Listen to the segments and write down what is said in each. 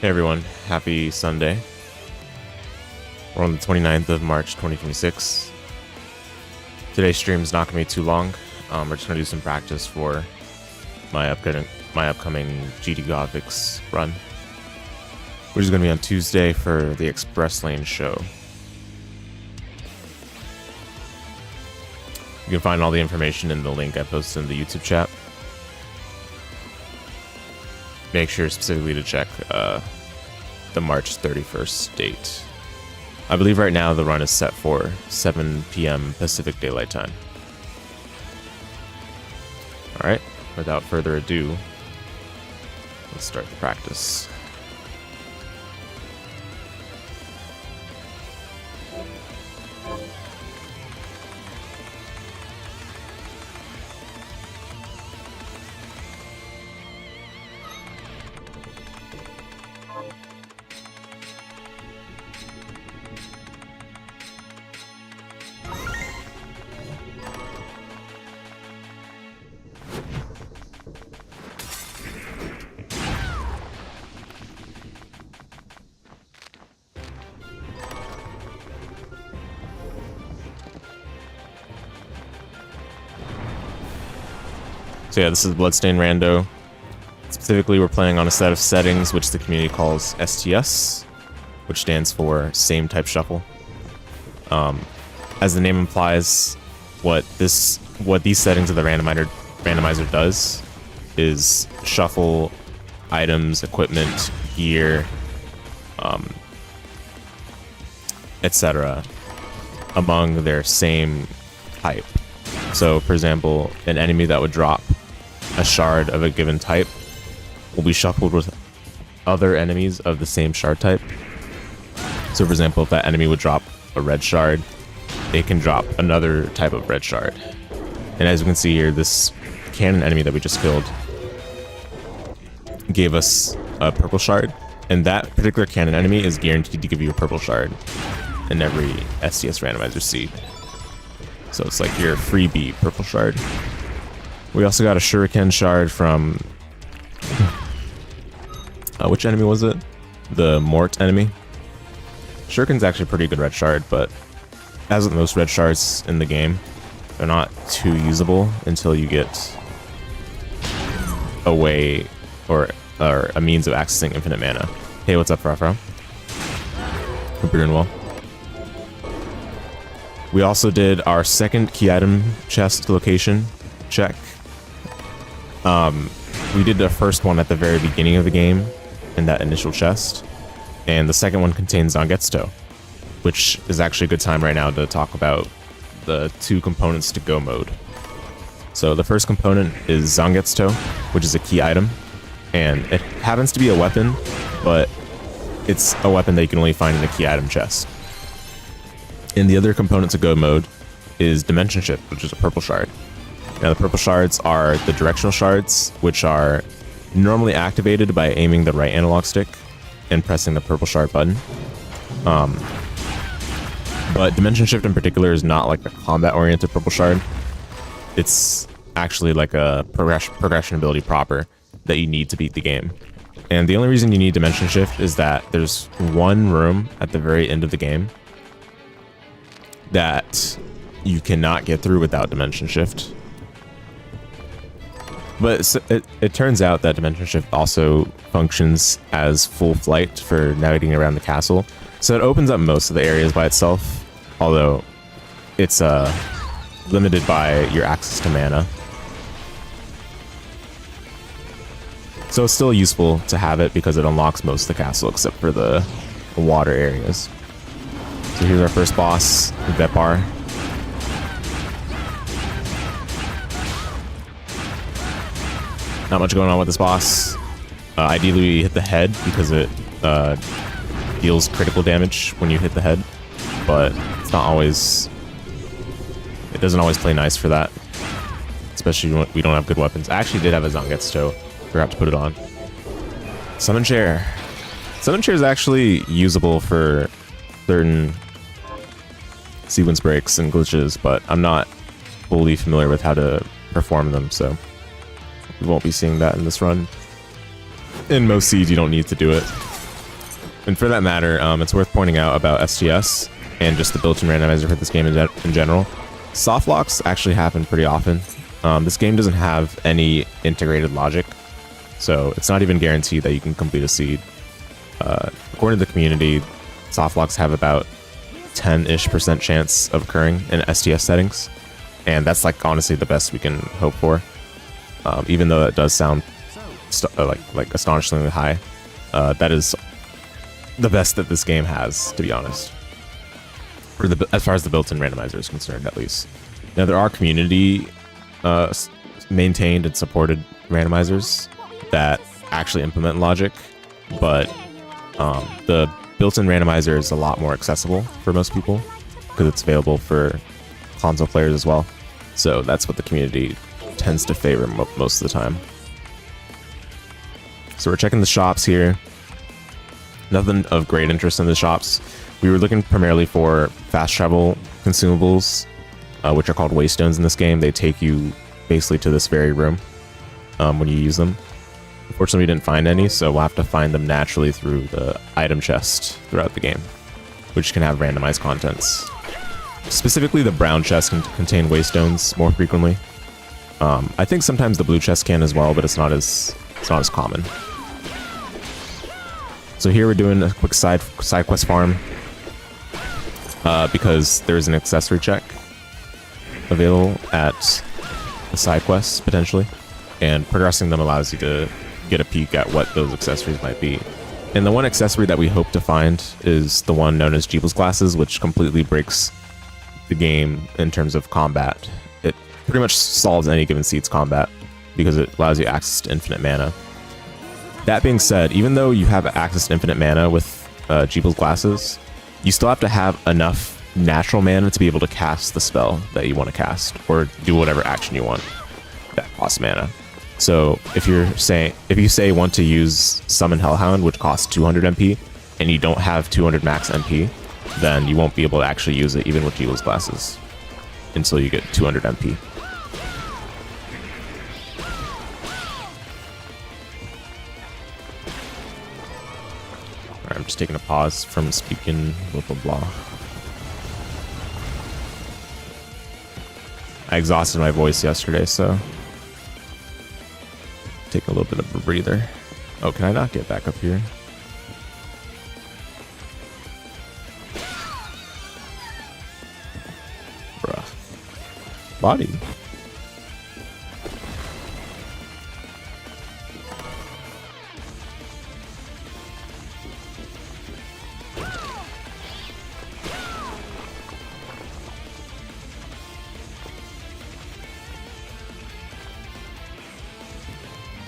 Hey everyone, happy Sunday. We're on the 29th of March 2026. Today's stream is not going to be too long. We're just going to do some practice for my upcoming GDQ Hotfix run, which is going to be on Tuesday for the Express Lane show. You can find all the information in the link I posted in the YouTube chat. Make sure specifically to check the March 31st date. I believe right now the run is set for 7 p.m. Pacific Daylight Time. Alright, without further ado, let's start the practice. So yeah, this is Bloodstained Rando. Specifically, we're playing on a set of settings which the community calls STS, which stands for Same Type Shuffle. As the name implies, what these settings of the randomizer does is shuffle items, equipment, gear, etc. among their same type. So, for example, an enemy that would drop a shard of a given type will be shuffled with other enemies of the same shard type. So, for example, if that enemy would drop a red shard, they can drop another type of red shard. And as you can see here, this cannon enemy that we just killed gave us a purple shard, and that particular cannon enemy is guaranteed to give you a purple shard in every STS randomizer seed. So it's like your freebie purple shard. We also got a shuriken shard from which enemy was it? The Mort enemy. Shuriken's actually a pretty good red shard, but as with most red shards in the game, they're not too usable until you get a way or a means of accessing infinite mana. Hey, what's up, Frafro? Hope you're doing well. We also did our second key item chest location check. We did the first one at the very beginning of the game in that initial chest, and the second one contains Zangetsu, which is actually a good time right now to talk about the two components to go mode. So the first component is Zangetsu, which is a key item, and it happens to be a weapon, but it's a weapon that you can only find in a key item chest. And the other component to go mode is Dimension Shift, which is a purple shard. Now the purple shards are the directional shards, which are normally activated by aiming the right analog stick and pressing the purple shard button. But Dimension Shift in particular is not like a combat-oriented purple shard. It's actually like a progression ability proper that you need to beat the game. And the only reason you need Dimension Shift is that there's one room at the very end of the game that you cannot get through without Dimension Shift. But it turns out that Dimension Shift also functions as full flight for navigating around the castle. So it opens up most of the areas by itself, although it's limited by your access to mana. So it's still useful to have it because it unlocks most of the castle except for the water areas. So here's our first boss, Vepar. Not much going on with this boss. Ideally we hit the head because it deals critical damage when you hit the head, but it's not always... It doesn't always play nice for that, especially when we don't have good weapons. I actually did have a Zangetsu, forgot to put it on. Summon Chair. Summon Chair is actually usable for certain sequence breaks and glitches, but I'm not fully familiar with how to perform them, so we won't be seeing that in this run. In most seeds, you don't need to do it. And for that matter, it's worth pointing out about STS and just the built-in randomizer for this game in general. Soft locks actually happen pretty often. This game doesn't have any integrated logic, so it's not even guaranteed that you can complete a seed. According to the community, soft locks have about 10-ish% chance of occurring in STS settings, and that's like honestly the best we can hope for. Even though it does sound like astonishingly high, that is the best that this game has, to be honest, as far as the built-in randomizer is concerned, at least. Now, there are community maintained and supported randomizers that actually implement logic, but the built-in randomizer is a lot more accessible for most people because it's available for console players as well. So that's what the community tends to favor most of the time. So we're checking the shops here. Nothing of great interest in the shops. We were looking primarily for fast travel consumables, which are called waystones in this game. They take you basically to this very room when you use them. Unfortunately, we didn't find any, so we'll have to find them naturally through the item chest throughout the game, which can have randomized contents. Specifically, the brown chest can contain waystones more frequently. I think sometimes the blue chest can as well, but it's not as common. So here we're doing a quick side quest farm because there is an accessory check available at the side quests potentially, and progressing them allows you to get a peek at what those accessories might be. And the one accessory that we hope to find is the one known as GeForce glasses, which completely breaks the game in terms of combat. It pretty much solves any given seat's combat because it allows you access to infinite mana. That being said, even though you have access to infinite mana with GeForce glasses, you still have to have enough natural mana to be able to cast the spell that you want to cast or do whatever action you want that costs mana. So if you say want to use Summon Hellhound, which costs 200 MP, and you don't have 200 max MP, then you won't be able to actually use it even with GeForce glasses until you get 200 MP. Alright, I'm just taking a pause from speaking, blah blah blah. I exhausted my voice yesterday, so take a little bit of a breather. Oh, can I not get back up here? Bruh. Body.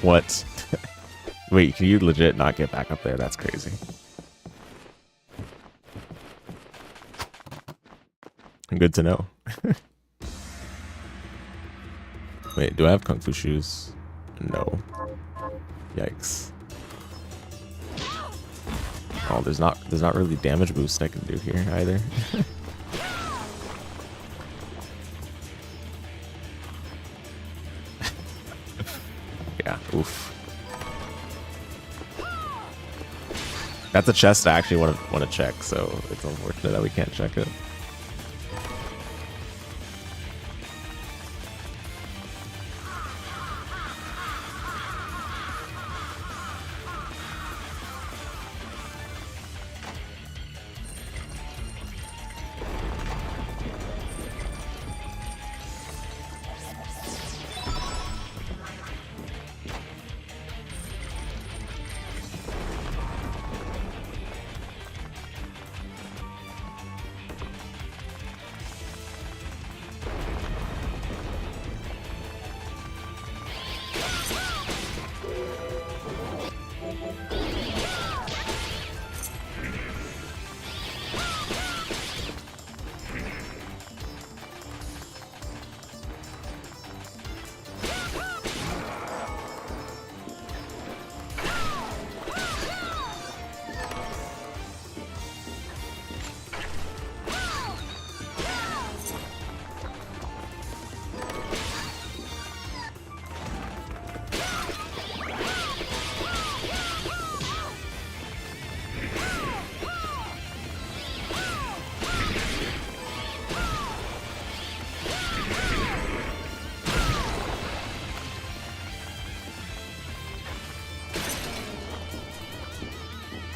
What? Wait, can you legit not get back up there? That's crazy. Good to know. Wait, do I have Kung Fu shoes? No. Yikes. Oh, there's not really damage boost I can do here either. Yeah, oof. That's a chest I actually want to check, so it's unfortunate that we can't check it.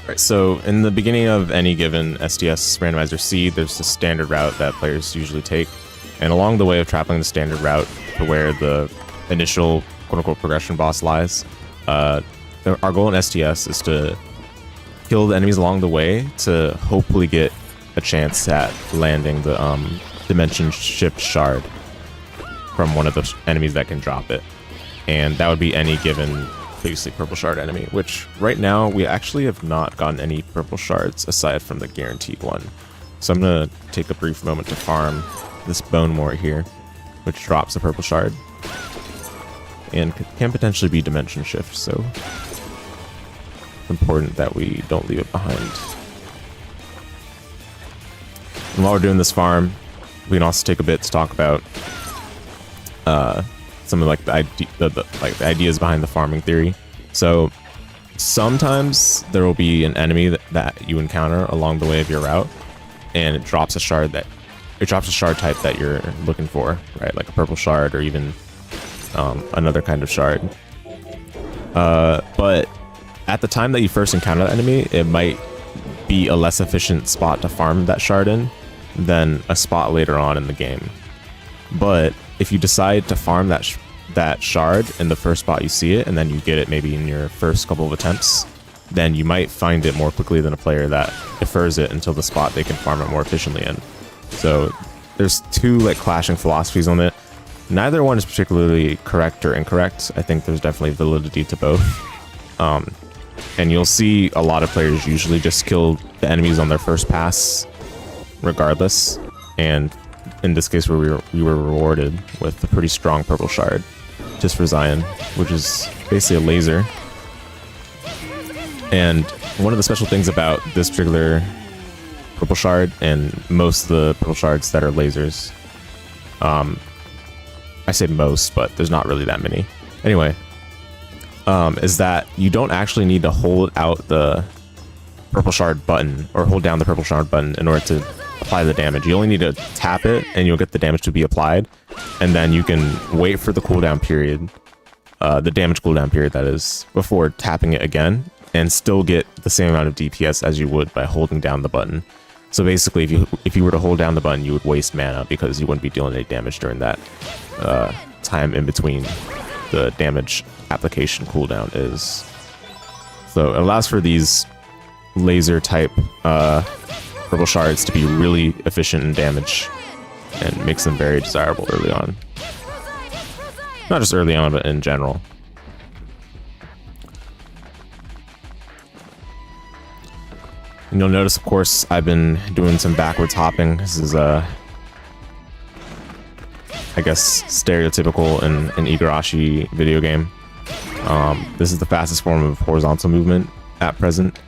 Right, so in the beginning of any given SDS randomizer C, there's a standard route that players usually take. And along the way of traveling the standard route to where the initial quote-unquote progression boss lies, our goal in STS is to kill the enemies along the way to hopefully get a chance at landing the dimension shift shard from one of the enemies that can drop it. And that would be any given previously purple shard enemy, which right now we actually have not gotten any purple shards aside from the guaranteed one. So I'm gonna take a brief moment to farm this bone wart here, which drops a purple shard and can potentially be dimension shift, so it's important that we don't leave it behind. And while we're doing this farm, we can also take a bit to talk about some of like the ideas behind the farming theory. So sometimes there will be an enemy that you encounter along the way of your route, and it drops a shard type that you're looking for, right? Like a purple shard or even another kind of shard. But at the time that you first encounter that enemy, it might be a less efficient spot to farm that shard in than a spot later on in the game. But if you decide to farm that shard in the first spot you see it, and then you get it maybe in your first couple of attempts, then you might find it more quickly than a player that defers it until the spot they can farm it more efficiently in. So there's two like clashing philosophies on it. Neither one is particularly correct or incorrect. I think there's definitely validity to both. And you'll see a lot of players usually just kill the enemies on their first pass regardless. And in this case, where we were rewarded with a pretty strong purple shard just for Zion, which is basically a laser. And one of the special things about this particular purple shard and most of the purple shards that are lasers, I say most, but there's not really that many. Anyway, is that you don't actually need to hold out the purple shard button or hold down the purple shard button in order to apply the damage. You only need to tap it and you'll get the damage to be applied, and then you can wait for the cooldown period, the damage cooldown period that is, before tapping it again, and still get the same amount of DPS as you would by holding down the button. So basically, if you were to hold down the button, you would waste mana because you wouldn't be dealing any damage during that time in between the damage application cooldown is. So it allows for these laser type purple shards to be really efficient in damage and makes them very desirable early on. Not just early on, but in general. And you'll notice, of course, I've been doing some backwards hopping. This is I guess stereotypical in an Igarashi video game. This is the fastest form of horizontal movement at present.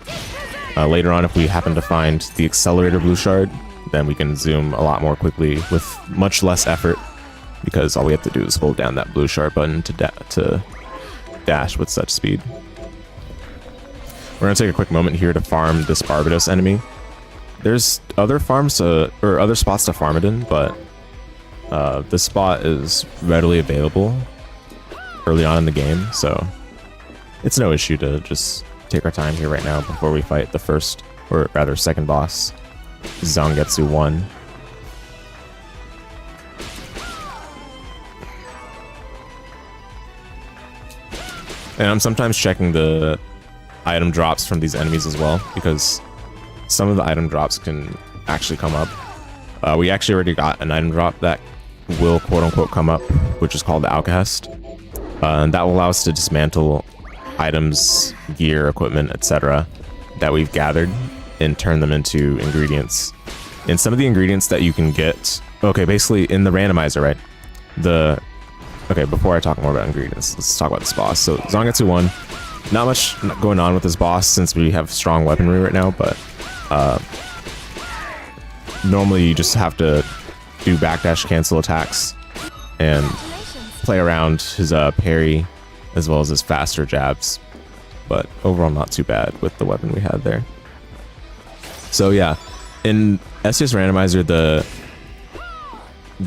Later on, if we happen to find the accelerator blue shard, then we can zoom a lot more quickly with much less effort, because all we have to do is hold down that blue shard button to dash with such speed. We're going to take a quick moment here to farm this Barbados enemy. There's other farms or other spots to farm it in, but this spot is readily available early on in the game, so it's no issue to just take our time here right now before we fight the first, or rather second boss, Zangetsu 1. And I'm sometimes checking the item drops from these enemies as well, because some of the item drops can actually come up. We actually already got an item drop that will quote-unquote come up, which is called the Alcahest. And that will allow us to dismantle items, gear, equipment, etc. that we've gathered and turn them into ingredients. And some of the ingredients that you can get... Okay, basically in the randomizer, right? Okay, before I talk more about ingredients, let's talk about this boss. So Zangetsu 1, not much going on with this boss since we have strong weaponry right now, but normally you just have to do backdash cancel attacks and play around his parry as well as his faster jabs, but overall not too bad with the weapon we had there. So yeah, in STS Randomizer, the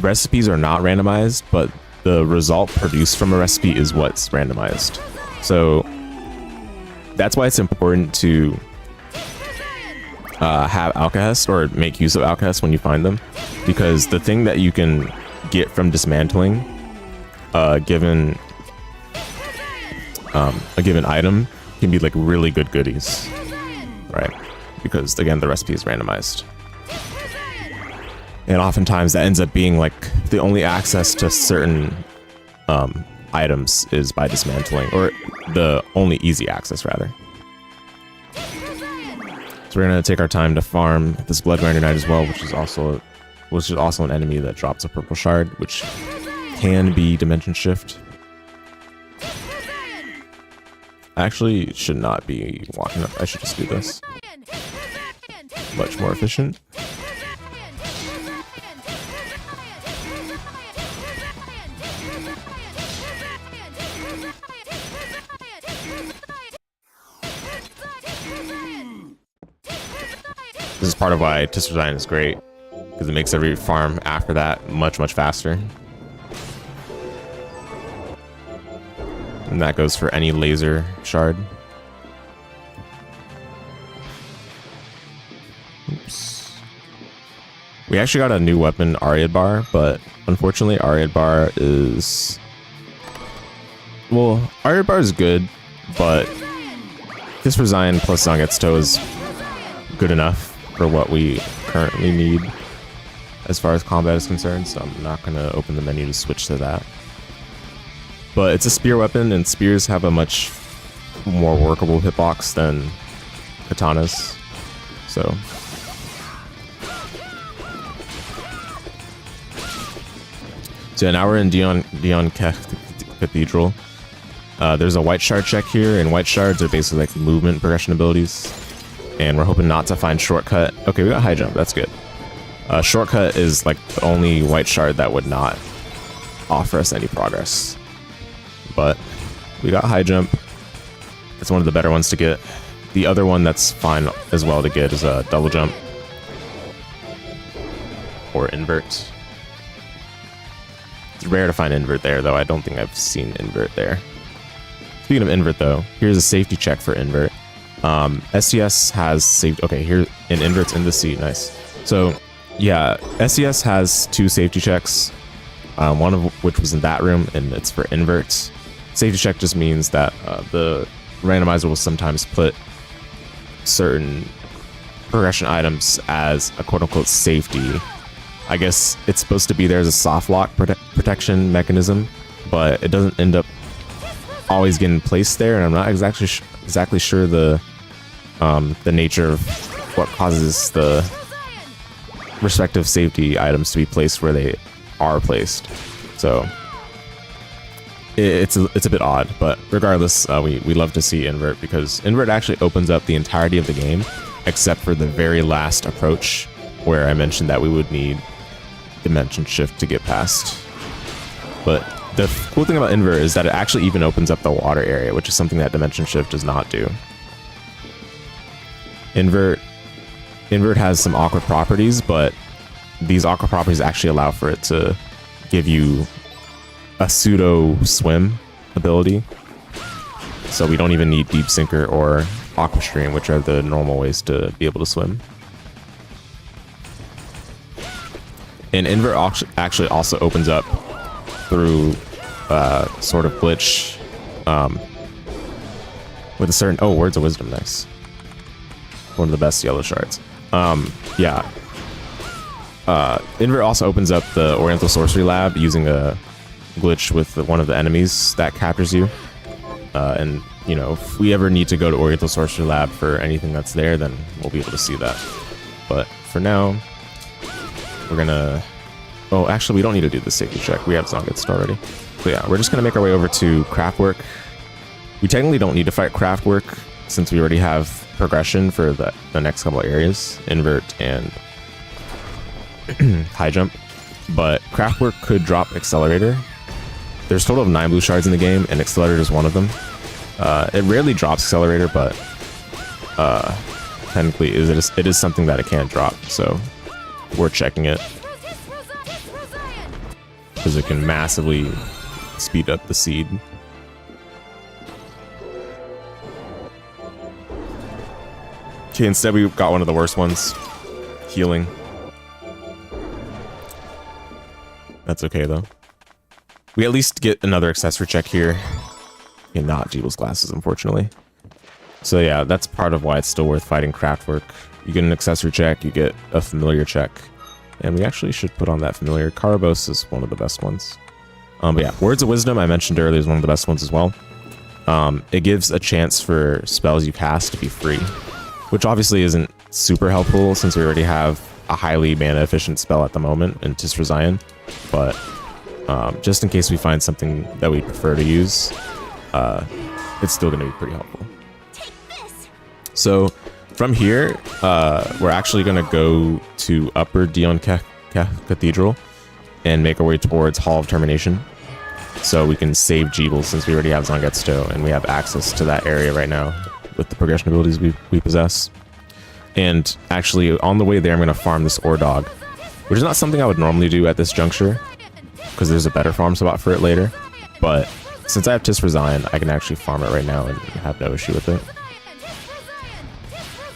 recipes are not randomized, but the result produced from a recipe is what's randomized. So that's why it's important to have alkahest or make use of alkahest when you find them, because the thing that you can get from dismantling given a given item can be like really good goodies, right? Because again, the recipe is randomized, and oftentimes that ends up being like the only access to certain items is by dismantling, or the only easy access rather. So we're gonna take our time to farm this Blood Grinder Knight as well, which is also an enemy that drops a purple shard, which can be dimension shift. I actually should not be walking up. I should just do this. Much more efficient. This is part of why Test Design is great, because it makes every farm after that much faster. And that goes for any laser shard. Oops. We actually got a new weapon, Ariad Bar, but unfortunately Ariad Bar is... Well, Ariad Bar is good, but this Resign plus Zangetsu is good enough for what we currently need as far as combat is concerned, so I'm not going to open the menu to switch to that. But it's a spear weapon, and spears have a much more workable hitbox than katanas, so... So now we're in Dion Cathedral. There's a white shard check here, and white shards are basically like movement progression abilities. And we're hoping not to find shortcut. Okay, we got high jump, that's good. Shortcut is like the only white shard that would not offer us any progress. But we got high jump. It's one of the better ones to get. The other one that's fine as well to get is a double jump. Or invert. It's rare to find invert there, though. I don't think I've seen invert there. Speaking of invert, though, here's a safety check for invert. SCS has saved. Okay, here in inverts in the seat. Nice. So yeah, SCS has 2 safety checks, one of which was in that room, and it's for inverts. Safety check just means that the randomizer will sometimes put certain progression items as a quote-unquote safety. I guess it's supposed to be there as a soft lock protection mechanism, but it doesn't end up always getting placed there, and I'm not exactly sure the nature of what causes the respective safety items to be placed where they are placed. So it's a bit odd, but regardless, we love to see invert, because invert actually opens up the entirety of the game, except for the very last approach where I mentioned that we would need dimension shift to get past. But the cool thing about invert is that it actually even opens up the water area, which is something that dimension shift does not do. Invert has some awkward properties, but these awkward properties actually allow for it to give you a pseudo swim ability. So we don't even need deep sinker or aqua stream, which are the normal ways to be able to swim. And invert actually also opens up through sort of glitch with a certain... Oh, Words of Wisdom, nice. One of the best yellow shards. Yeah. Invert also opens up the Oriental Sorcery Lab using a glitch with one of the enemies that captures you. And, you know, if we ever need to go to Oriental Sorcery Lab for anything that's there, then we'll be able to see that. But for now, we're gonna... Oh, actually, we don't need to do the safety check. We have Zangetsu already. So yeah, we're just gonna make our way over to Craftwork. We technically don't need to fight Craftwork since we already have progression for the next couple of areas, invert and high jump. But Craftwork could drop Accelerator. There's a total of 9 blue shards in the game, and Accelerator is one of them. It rarely drops Accelerator, but technically it is something that it can drop, so we're checking it, because it can massively speed up the seed. Okay, instead we got one of the worst ones. Healing. That's okay though. We at least get another accessory check here. Okay, not Jeeble's glasses, unfortunately. So yeah, that's part of why it's still worth fighting Craftwork. You get an accessory check, you get a familiar check. And we actually should put on that familiar. Karabos is one of the best ones. But yeah, Words of Wisdom I mentioned earlier is one of the best ones as well. It gives a chance for spells you cast to be free, which obviously isn't super helpful since we already have a highly mana efficient spell at the moment in Tisra Zion. But just in case we find something that we prefer to use, it's still going to be pretty helpful. So from here, we're actually going to go to Upper Dion Cathedral and make our way towards Hall of Termination. So we can save Jeeble since we already have Zangetsuto and we have access to that area right now with the progression abilities we possess. And actually, on the way there, I'm going to farm this Ore Dog, which is not something I would normally do at this juncture because there's a better farm spot for it later. But since I have Tisra Zion, I can actually farm it right now and have no issue with it.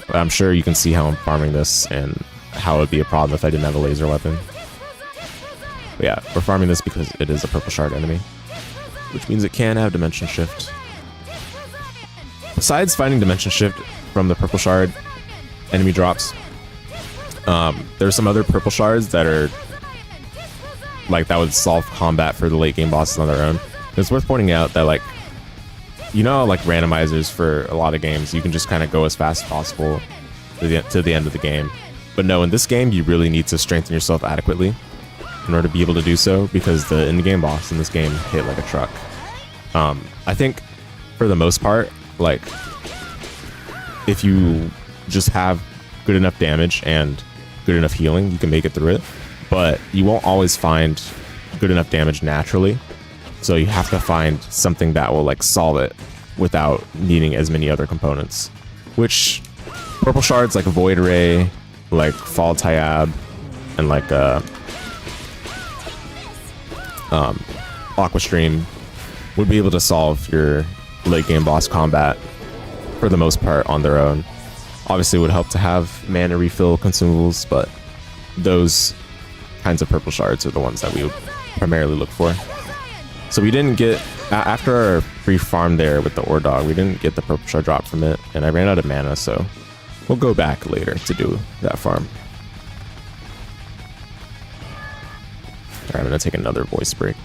But I'm sure you can see how I'm farming this and how it would be a problem if I didn't have a laser weapon. But yeah, we're farming this because it is a purple shard enemy, which means it can have dimension shift. Besides finding dimension shift from the purple shard enemy drops, there's some other purple shards that are like that would solve combat for the late game bosses on their own. It's worth pointing out that, like, you know, like randomizers for a lot of games, you can just kind of go as fast as possible to the end of the game. But no, in this game, you really need to strengthen yourself adequately in order to be able to do so, because the in-game boss in this game hit like a truck. I think for the most part, like, if you just have good enough damage and good enough healing, you can make it through it. But you won't always find good enough damage naturally. So you have to find something that will like solve it without needing as many other components. Which purple shards like Void Ray, like Fall Tyab, and like Aqua Stream would be able to solve your late game boss combat for the most part on their own. Obviously it would help to have mana refill consumables, but those kinds of purple shards are the ones that we would primarily look for. So we didn't get, after our brief farm there with the Ore Dog, we didn't get the purple shard drop from it, and I ran out of mana, so we'll go back later to do that farm. Alright, I'm gonna take another voice break.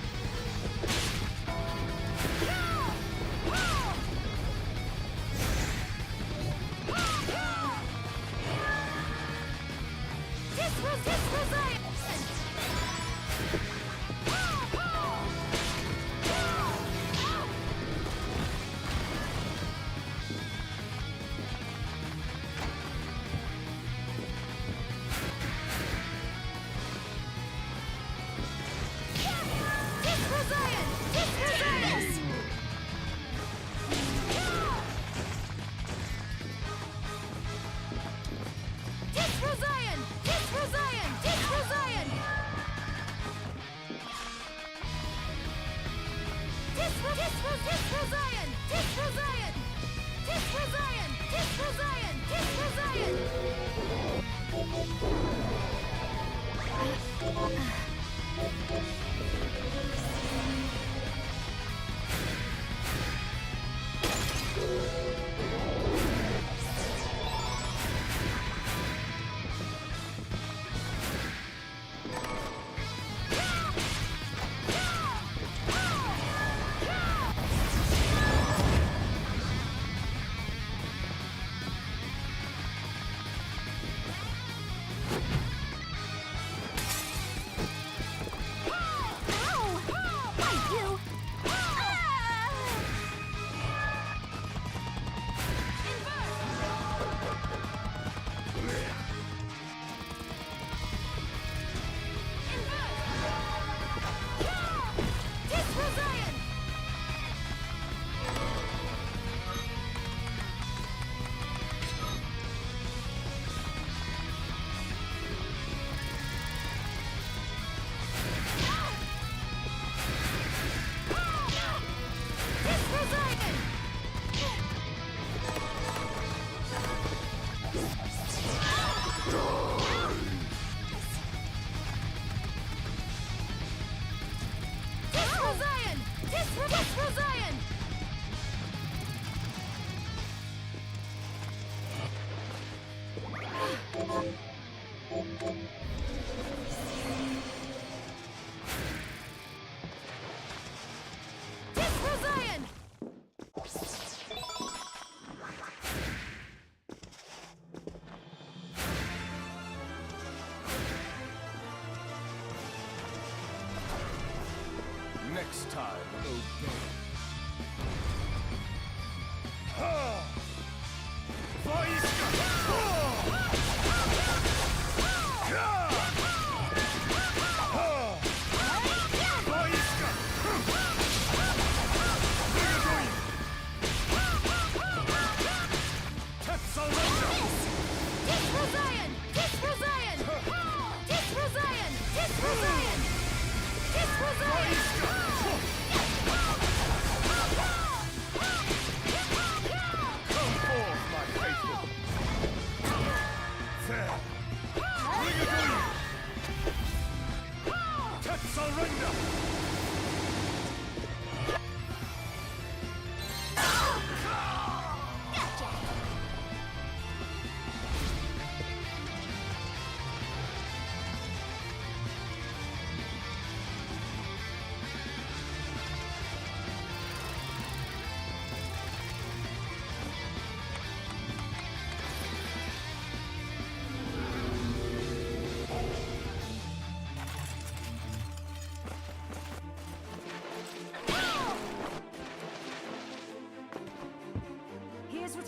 Here's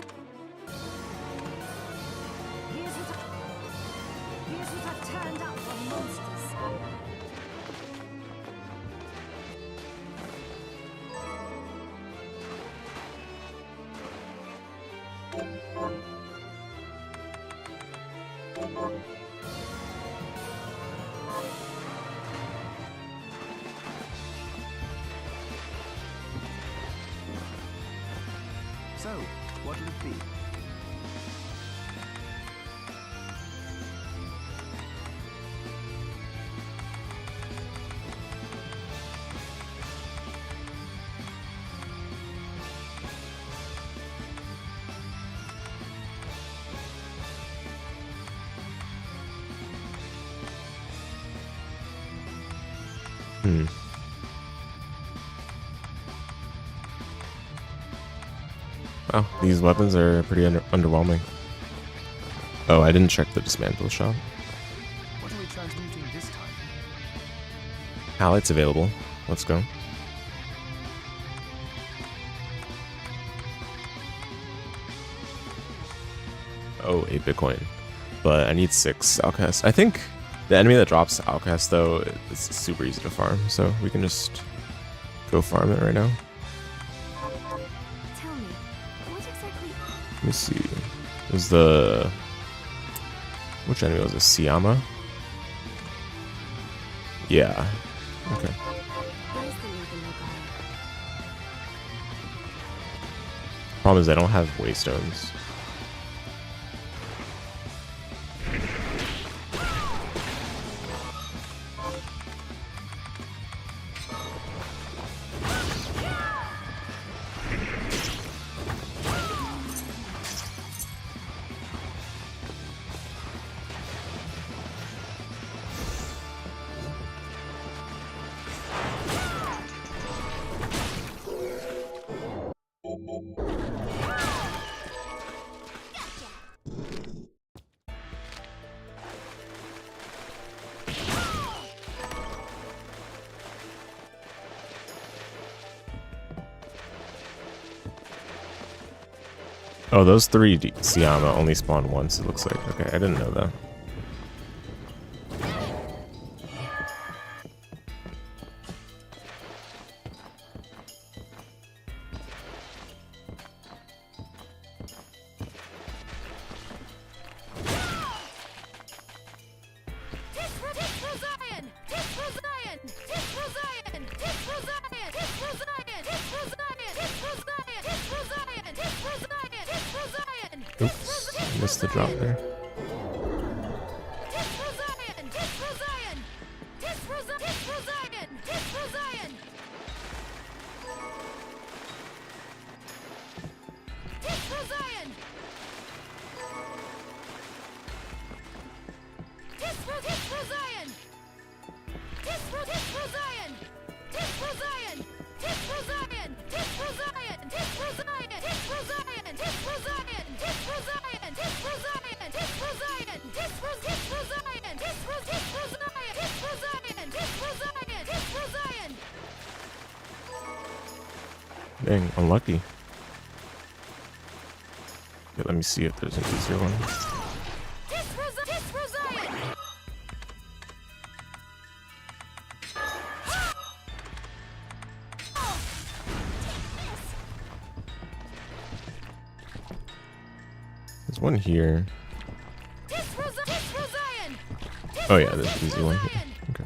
what I've turned up for monsters. So, what will it be? Oh, these weapons are pretty underwhelming. Oh, I didn't check the dismantle shop. What are we transmuting this time? Halite's available. Let's go. Oh, 8 Bitcoin. But I need 6 Outcast. I think the enemy that drops Outcast, though, it's super easy to farm. So we can just go farm it right now. Tell me, what exactly? Let me see. It was the... Which enemy was it? Siyama? Yeah. Okay. Where's the legal logo? Problem is I don't have waystones. Oh, those 3 Siyama only spawn once, it looks like. Okay, I didn't know that. Oops, I missed the drop there. Dang, unlucky. Okay, let me see if there's an easier one. There's one here. Oh yeah, there's an easy one here. Okay.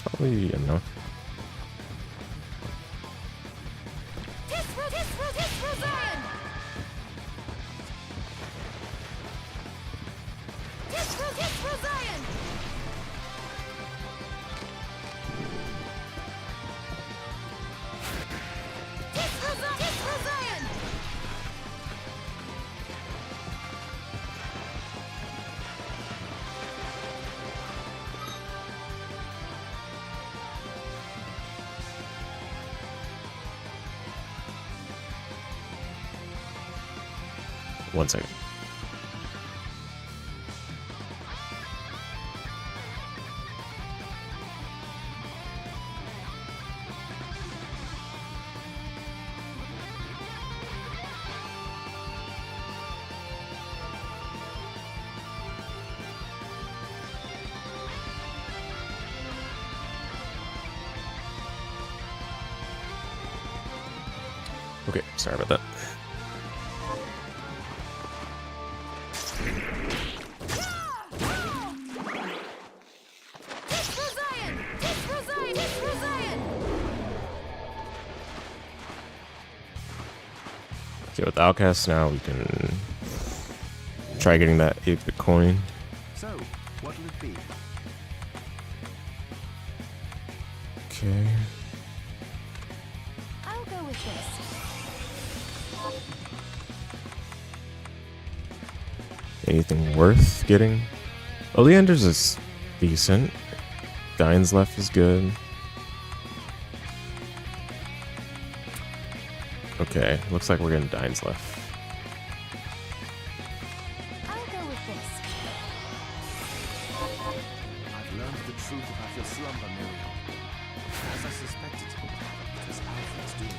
Probably enough. One second. Okay, sorry about that. Okay, with Outcast now we can try getting that 8-bit coin. So, what will it be? Okay. I'll go with this. Anything worth getting? Oleander's is decent. Dine's left is good. Okay, looks like we're getting Dine's left. I'll go with this. I've learned the truth about your slumber, Miriam. As I suspected, it was Alfred's doing.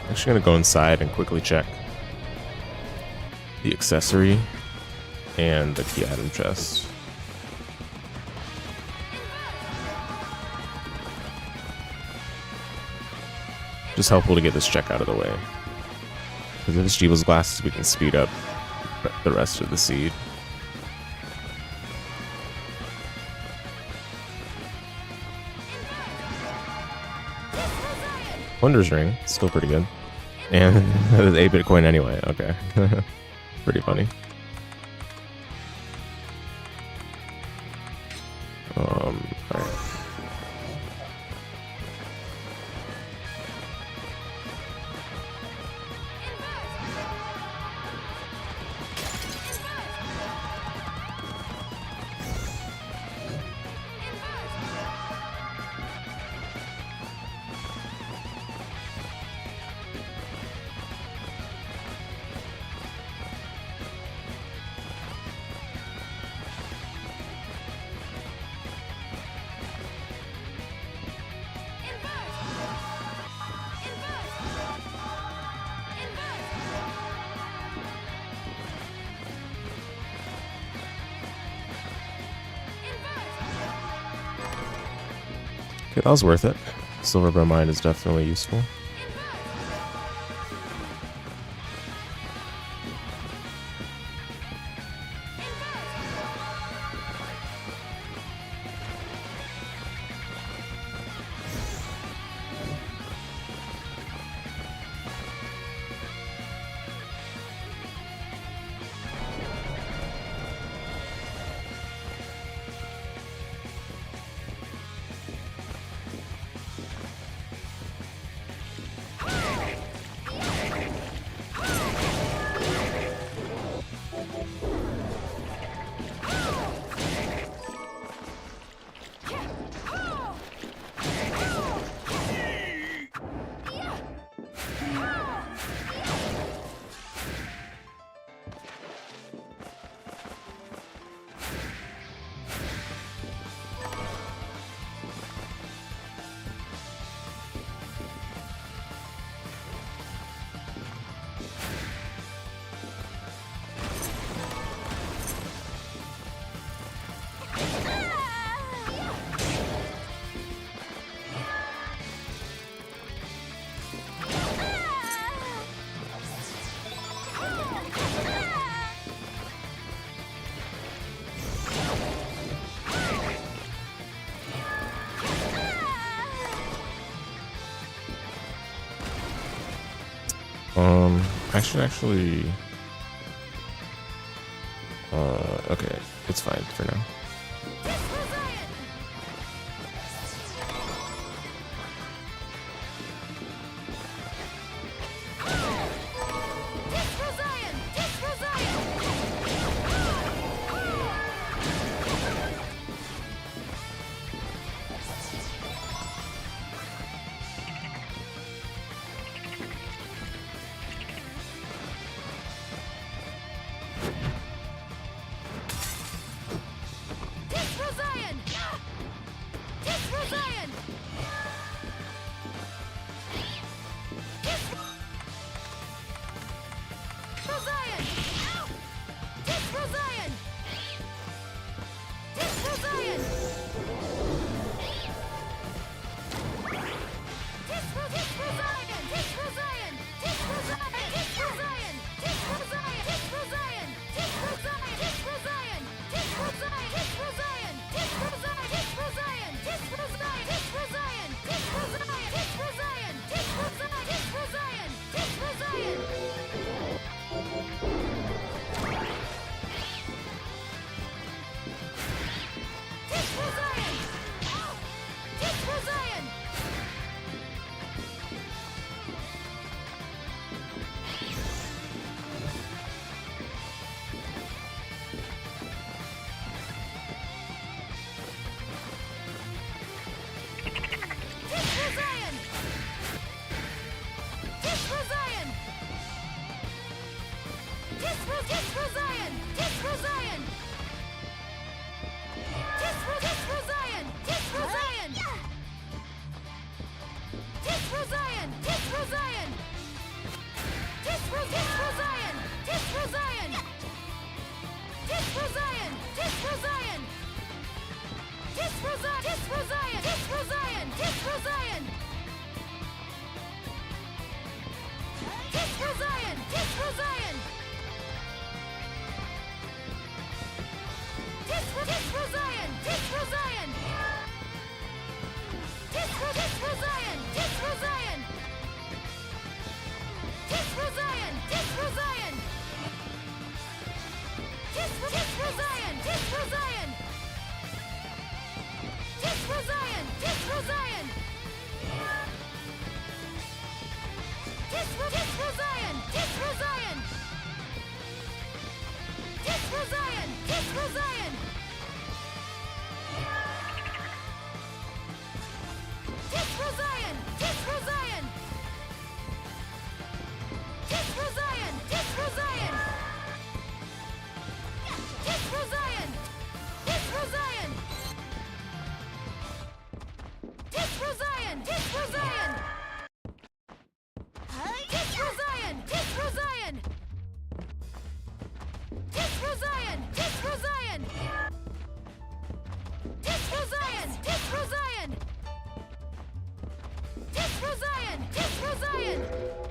Actually gonna go inside and quickly check the accessory and the key item chest. Just helpful to get this check out of the way. Because if it's Jeeble's glasses, we can speed up the rest of the seed. Wonders Ring, still pretty good. And it was 8-bit coin anyway, okay. Pretty funny. Alright. Okay, that was worth it. Silver bromide is definitely useful. Actually, okay, it's fine for now.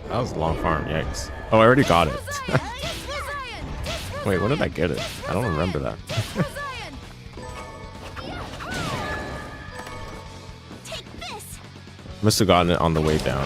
That was a long farm, yikes. Oh, I already got it. Wait, when did I get it? I don't remember that. Must have gotten it on the way down.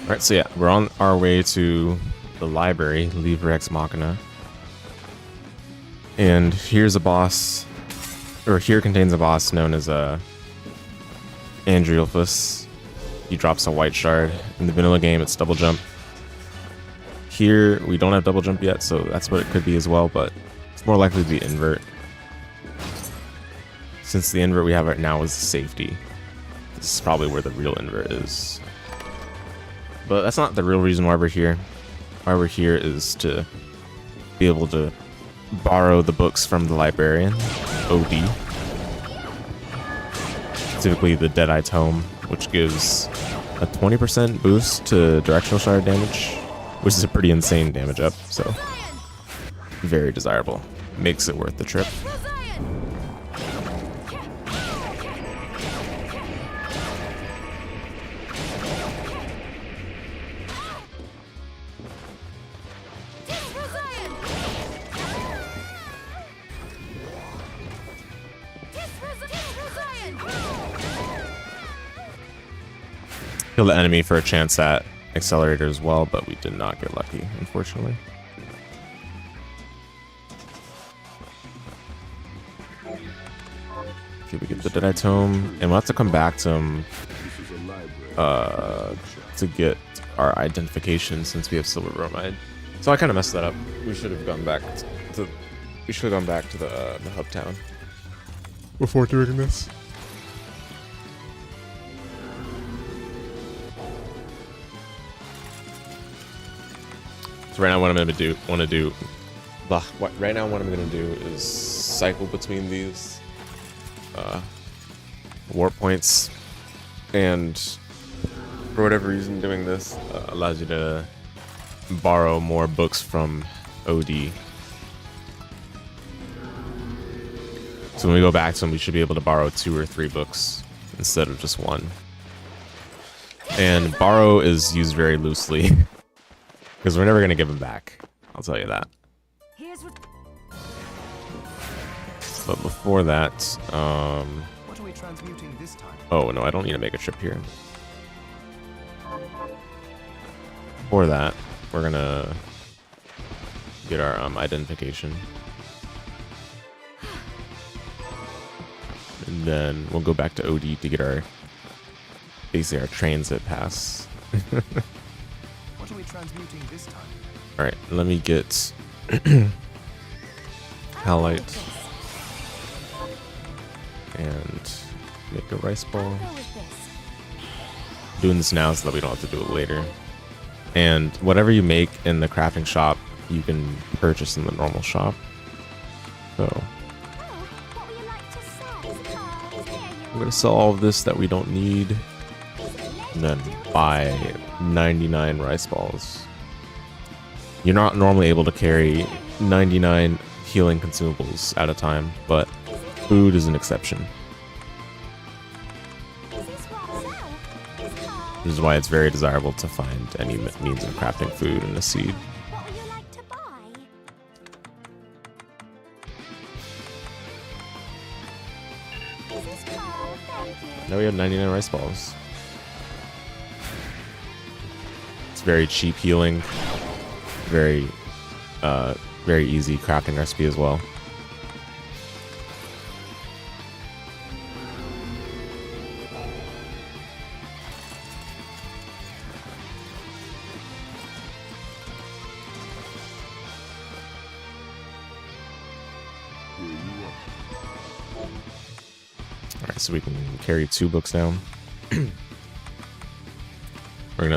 Alright, so yeah, we're on our way to the library, Livre Ex Machina. And here's a boss, or here contains a boss known as Andreolphus. He drops a white shard. In the vanilla game, it's double jump. Here, we don't have double jump yet, so that's what it could be as well, but it's more likely to be invert. Since the invert we have right now is safety. This is probably where the real invert is. But that's not the real reason why we're here. Why we're here is to be able to borrow the books from the librarian, OD. Specifically the Deadeye Tome, which gives a 20% boost to directional shard damage, which is a pretty insane damage up, so very desirable. Makes it worth the trip. Kill the enemy for a chance at accelerator as well, but we did not get lucky, unfortunately. Okay, we get the Deadeye Tome, and we'll have to come back to him to get our identification since we have silver bromide. So I kind of messed that up. We should have gone back to the hub town before doing this. So right now, what I'm gonna do, right now what I'm gonna do is cycle between these warp points, and for whatever reason, doing this allows you to borrow more books from OD. So when we go back to them, we should be able to borrow 2 or 3 books instead of just 1. And borrow is used very loosely. Because we're never going to give them back. I'll tell you that. But before that, What are we transmuting this time? oh no, I don't need to make a trip here. Before that, we're going to get our identification. And then we'll go back to OD to get our, basically our transit pass. What are we transmuting this time? Alright, let me get Halite and make a rice ball. Doing this now so that we don't have to do it later. And whatever you make in the crafting shop, you can purchase in the normal shop. So I'm gonna sell all of this that we don't need, and then buy 99 rice balls. You're not normally able to carry 99 healing consumables at a time, but food is an exception. This is why it's very desirable to find any means of crafting food in a seed. Now we have 99 rice balls. It's very cheap healing, very easy crafting recipe as well. Alright, so we can carry 2 books now. We're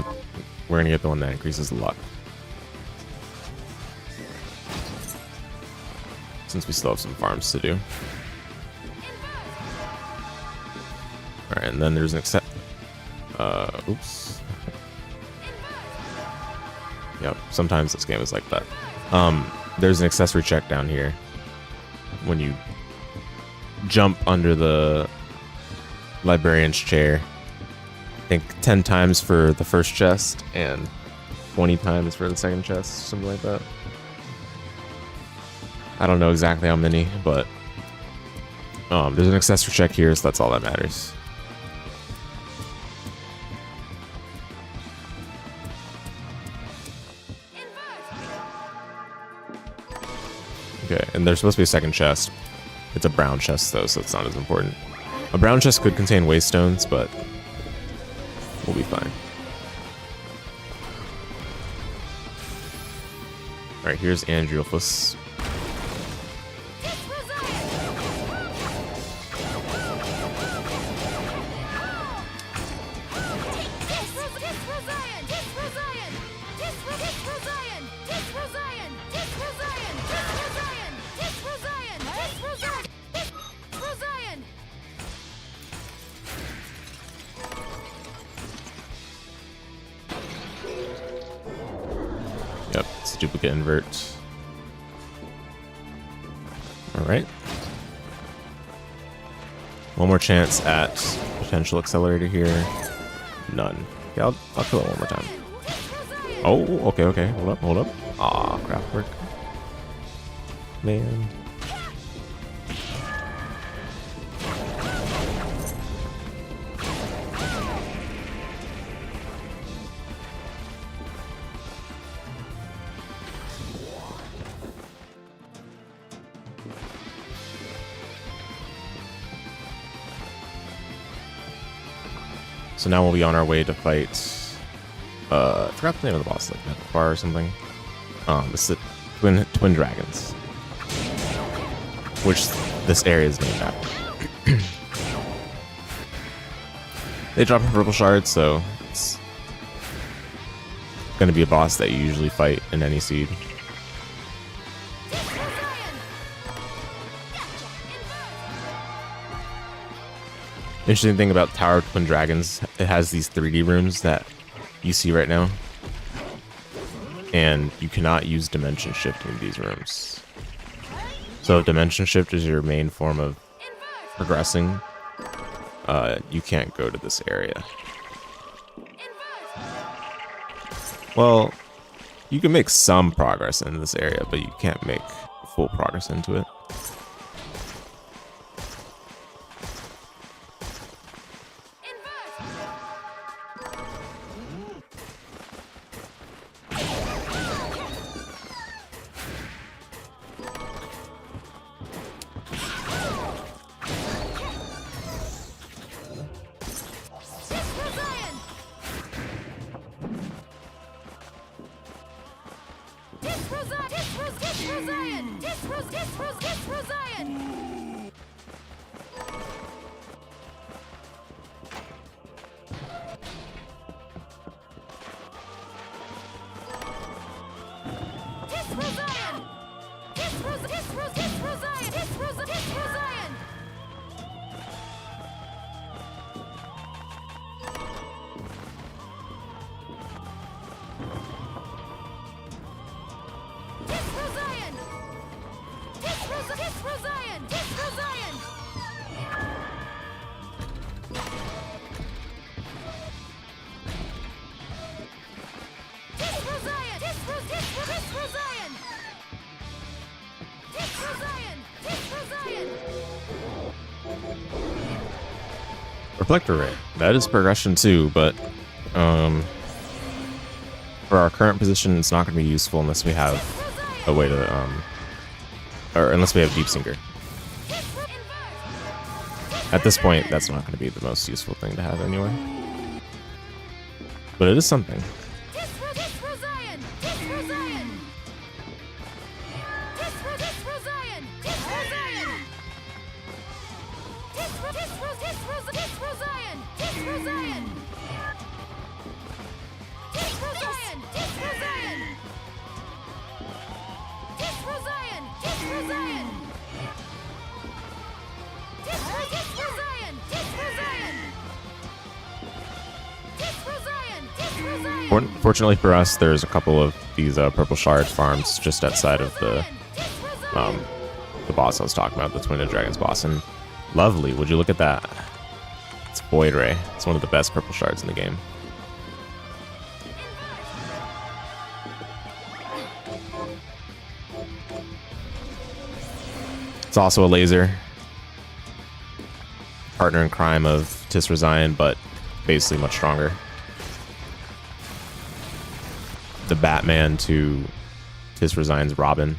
gonna get the one that increases the luck, since we still have some farms to do. Alright, and then there's an oops. Yep, sometimes this game is like that. There's an accessory check down here when you jump under the librarian's chair. I think 10 times for the first chest and 20 times for the second chest, something like that. I don't know exactly how many, but there's an accessory check here, so that's all that matters. Okay, and there's supposed to be a second chest. It's a brown chest though, so it's not as important. A brown chest could contain waste stones, but we'll be fine. Alright, here's Andreophus. Yep, it's a duplicate invert. Alright. One more chance at potential accelerator here. None. Okay, I'll kill it one more time. Oh, okay. Hold up. Aw, craft work. Man. So now we'll be on our way to fight. I forgot the name of the boss, like Bar or something. It's the twin dragons, which this area is named after. They drop a purple shard, so it's going to be a boss that you usually fight in any seed. Interesting thing about Tower of Twin Dragons, it has these 3D rooms that you see right now. And you cannot use dimension shift in these rooms. So if dimension shift is your main form of progressing, you can't go to this area. Well, you can make some progress in this area, but you can't make full progress into it. Reflector Ray. That is progression too, but for our current position, it's not going to be useful unless we have a way to, or unless we have Deep Sinker. At this point, that's not going to be the most useful thing to have anyway. But it is something. Fortunately for us, there's a couple of these purple shard farms just outside of the boss I was talking about, the Twin Dragons boss. And lovely, would you look at that? It's Void Ray. It's one of the best purple shards in the game. It's also a laser. Partner in crime of Tisrazion, but basically much stronger. The Batman to Tisrazion's Robin.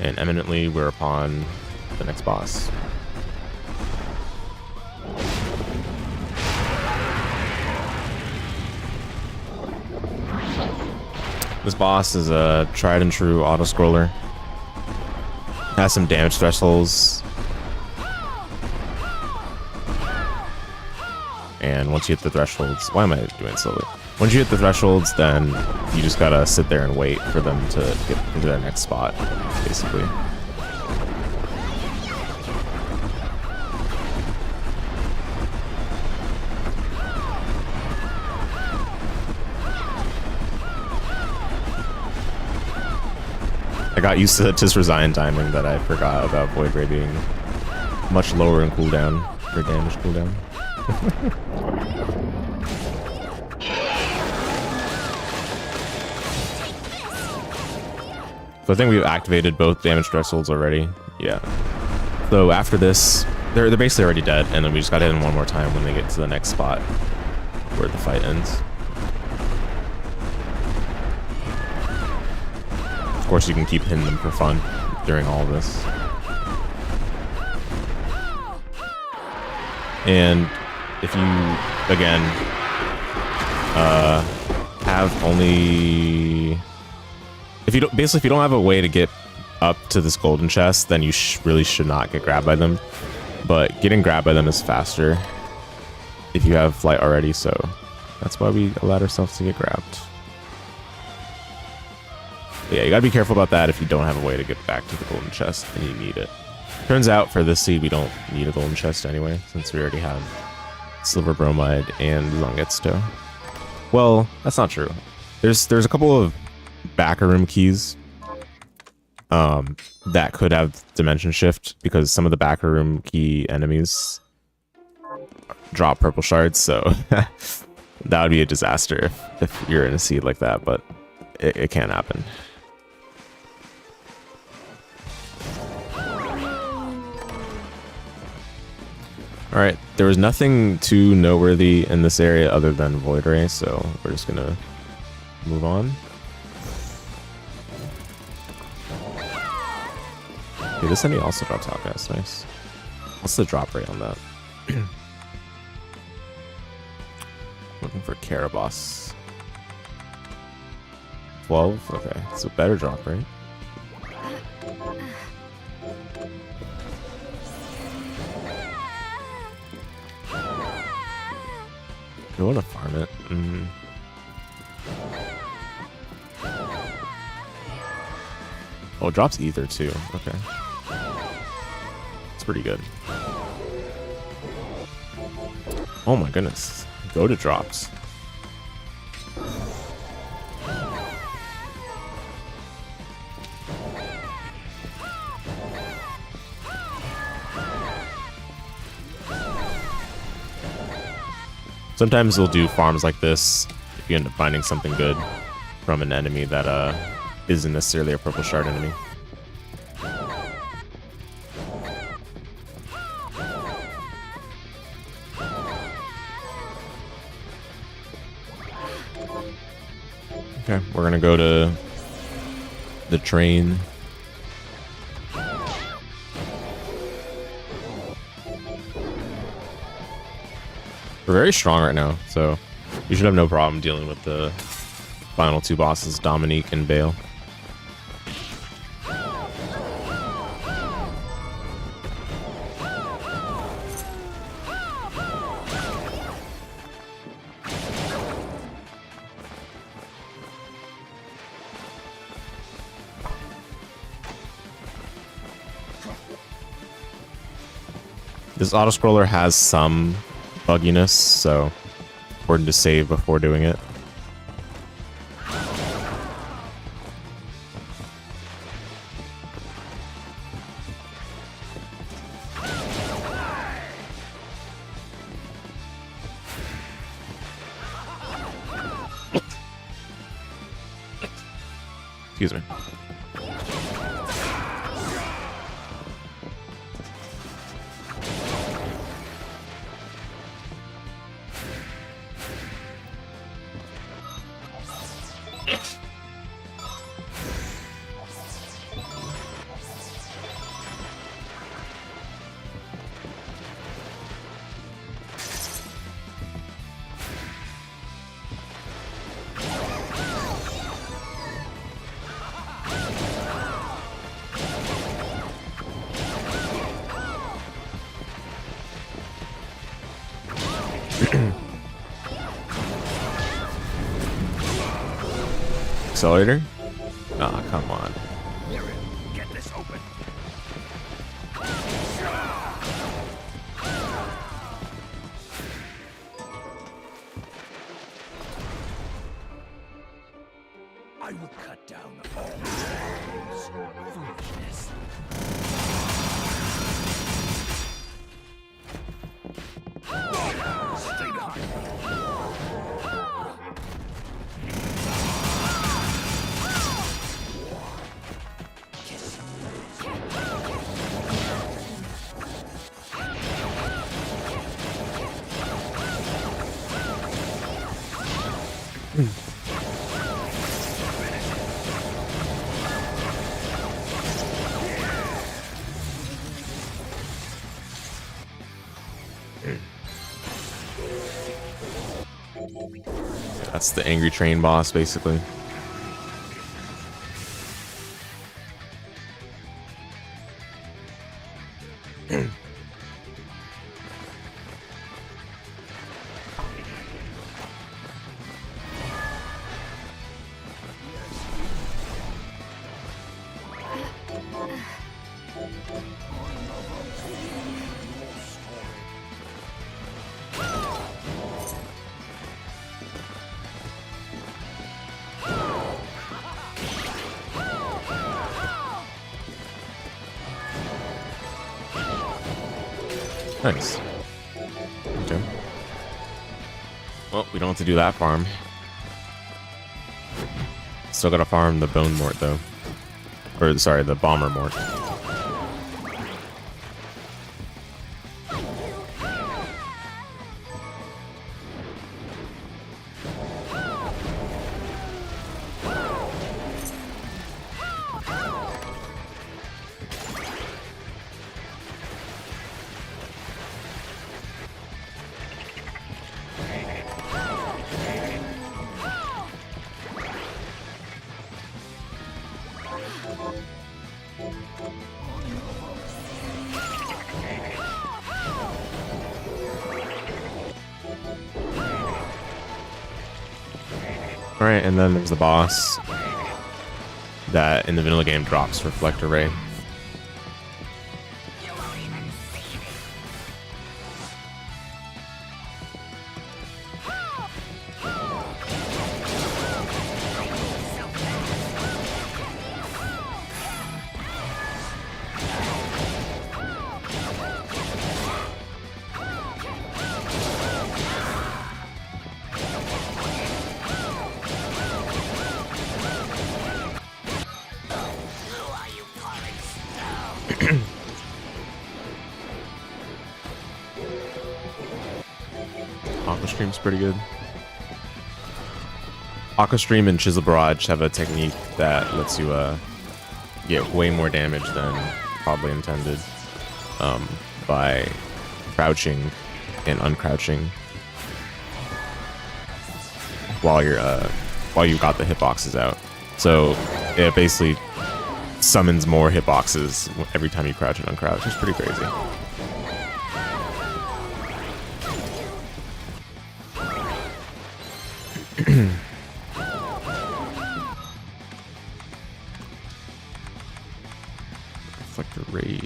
And eminently, we're upon the next boss. This boss is a tried and true auto-scroller. Has some damage thresholds. And once you hit the thresholds, why am I doing slowly? Once you hit the thresholds, then you just gotta sit there and wait for them to get into their next spot, basically. I got used to Tis Resign timing that I forgot about Void Ray being much lower in cooldown, or damage cooldown. So I think we've activated both damage thresholds already. Yeah. So after this, they're basically already dead, and then we just gotta hit them one more time when they get to the next spot where the fight ends. Of course, you can keep hitting them for fun during all of this. And if you, again, have only... If you don't, basically, if you don't have a way to get up to this golden chest, then you really should not get grabbed by them. But getting grabbed by them is faster if you have flight already, so that's why we allowed ourselves to get grabbed. But yeah, you gotta be careful about that if you don't have a way to get back to the golden chest and you need it. Turns out for this seed, we don't need a golden chest anyway, since we already have silver bromide and Zangetsu. Well, that's not true. There's a couple of backer room keys that could have dimension shift, because some of the backer room key enemies drop purple shards, so that would be a disaster if you're in a seed like that, but it can happen. Alright, there was nothing too noteworthy in this area other than Void Ray, so we're just gonna move on. Okay, this enemy also drops outcast, nice. What's the drop rate on that? Looking for Caraboss. 12? Okay, it's a better drop rate. I want to farm it. Oh, it drops ether too. Okay. It's pretty good. Oh my goodness. Go to drops. Sometimes we'll do farms like this if you end up finding something good from an enemy that isn't necessarily a purple shard enemy. Okay, we're gonna go to the train. We're very strong right now, so we should have no problem dealing with the final two bosses, Dominique and Bale. This auto-scroller has some bugginess, so important to save before doing it. Excuse me. accelerator? Ah, come on. Get this open. I will cut down all this foolishness. Stay behind me. That's the angry train boss, basically. Nice. Okay. Well, we don't have to do that farm. Still gotta farm the bone mort though. Or sorry, the bomber mort. Alright, and then there's the boss that in the vanilla game drops Reflector Ray. Aquastream's pretty good. Aquastream and Chisel Barrage have a technique that lets you get way more damage than probably intended by crouching and uncrouching while you've got the hitboxes out. So it basically summons more hitboxes every time you crouch and uncrouch. It's pretty crazy. Reflector Ray.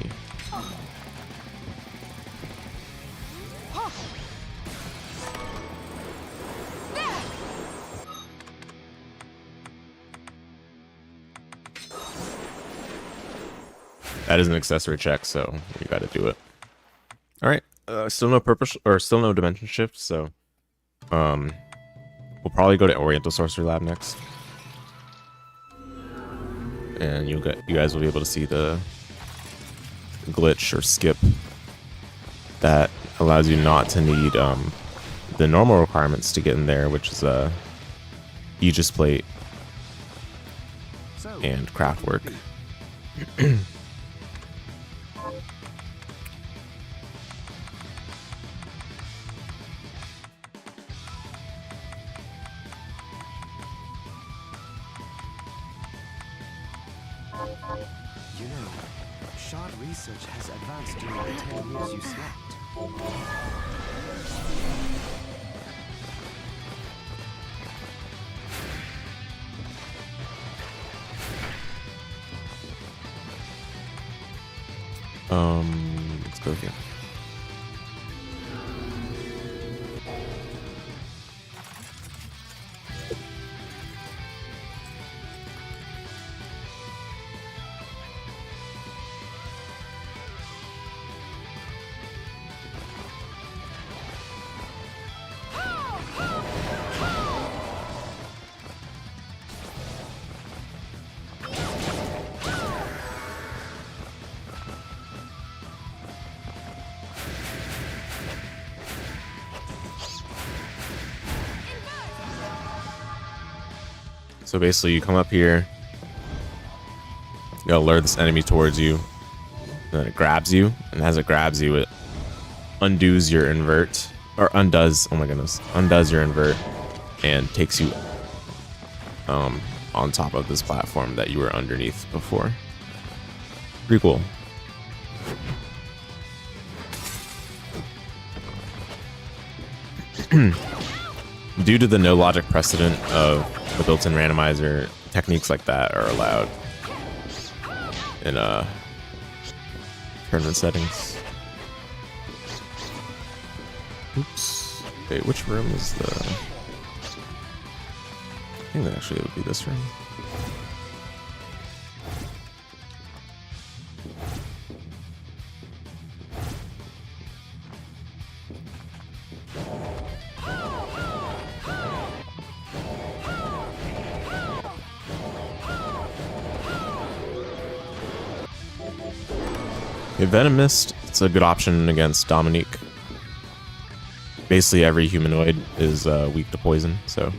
That is an accessory check, so you got to do it. All right, still no purpose or still no dimension shift, so we'll probably go to Oriental Sorcery Lab next, and you guys will be able to see the glitch or skip that allows you not to need the normal requirements to get in there, which is Aegis plate and craft work. You know, shard research has advanced during the 10 years you slept. Let's go here. So basically, you come up here, you gotta lure this enemy towards you, and then it grabs you, and as it grabs you, it undoes your invert, or undoes, oh my goodness, undoes your invert, and takes you on top of this platform that you were underneath before. Pretty cool. Due to the no logic precedent of the built-in randomizer, techniques like that are allowed in tournament settings. Oops. Wait, which room is the... I think that actually would be this room. Venomist, it's a good option against Dominique. Basically every humanoid is weak to poison, so...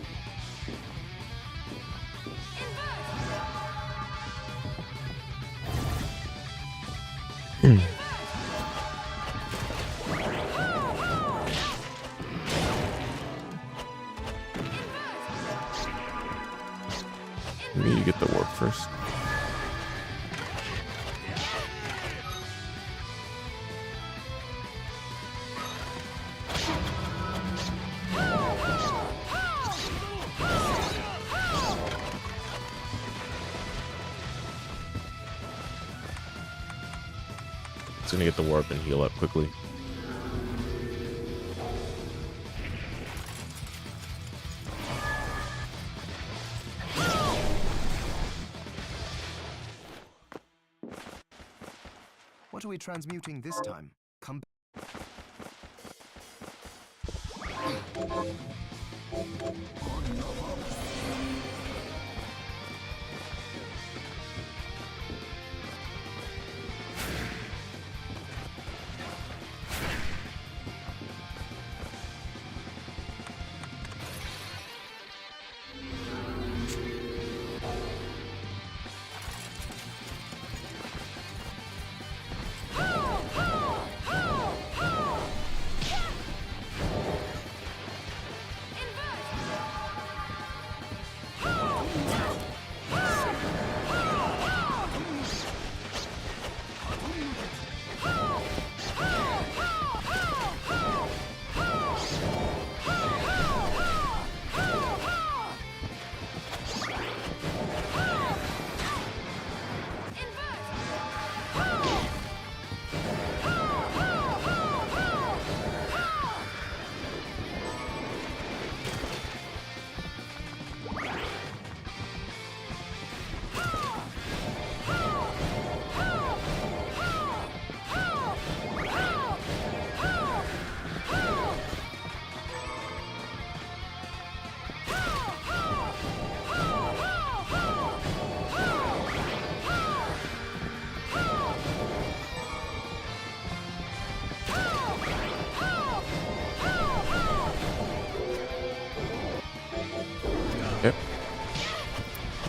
Maybe you get the warp first. It's gonna get the warp and heal up quickly. What are we transmuting this time? Come.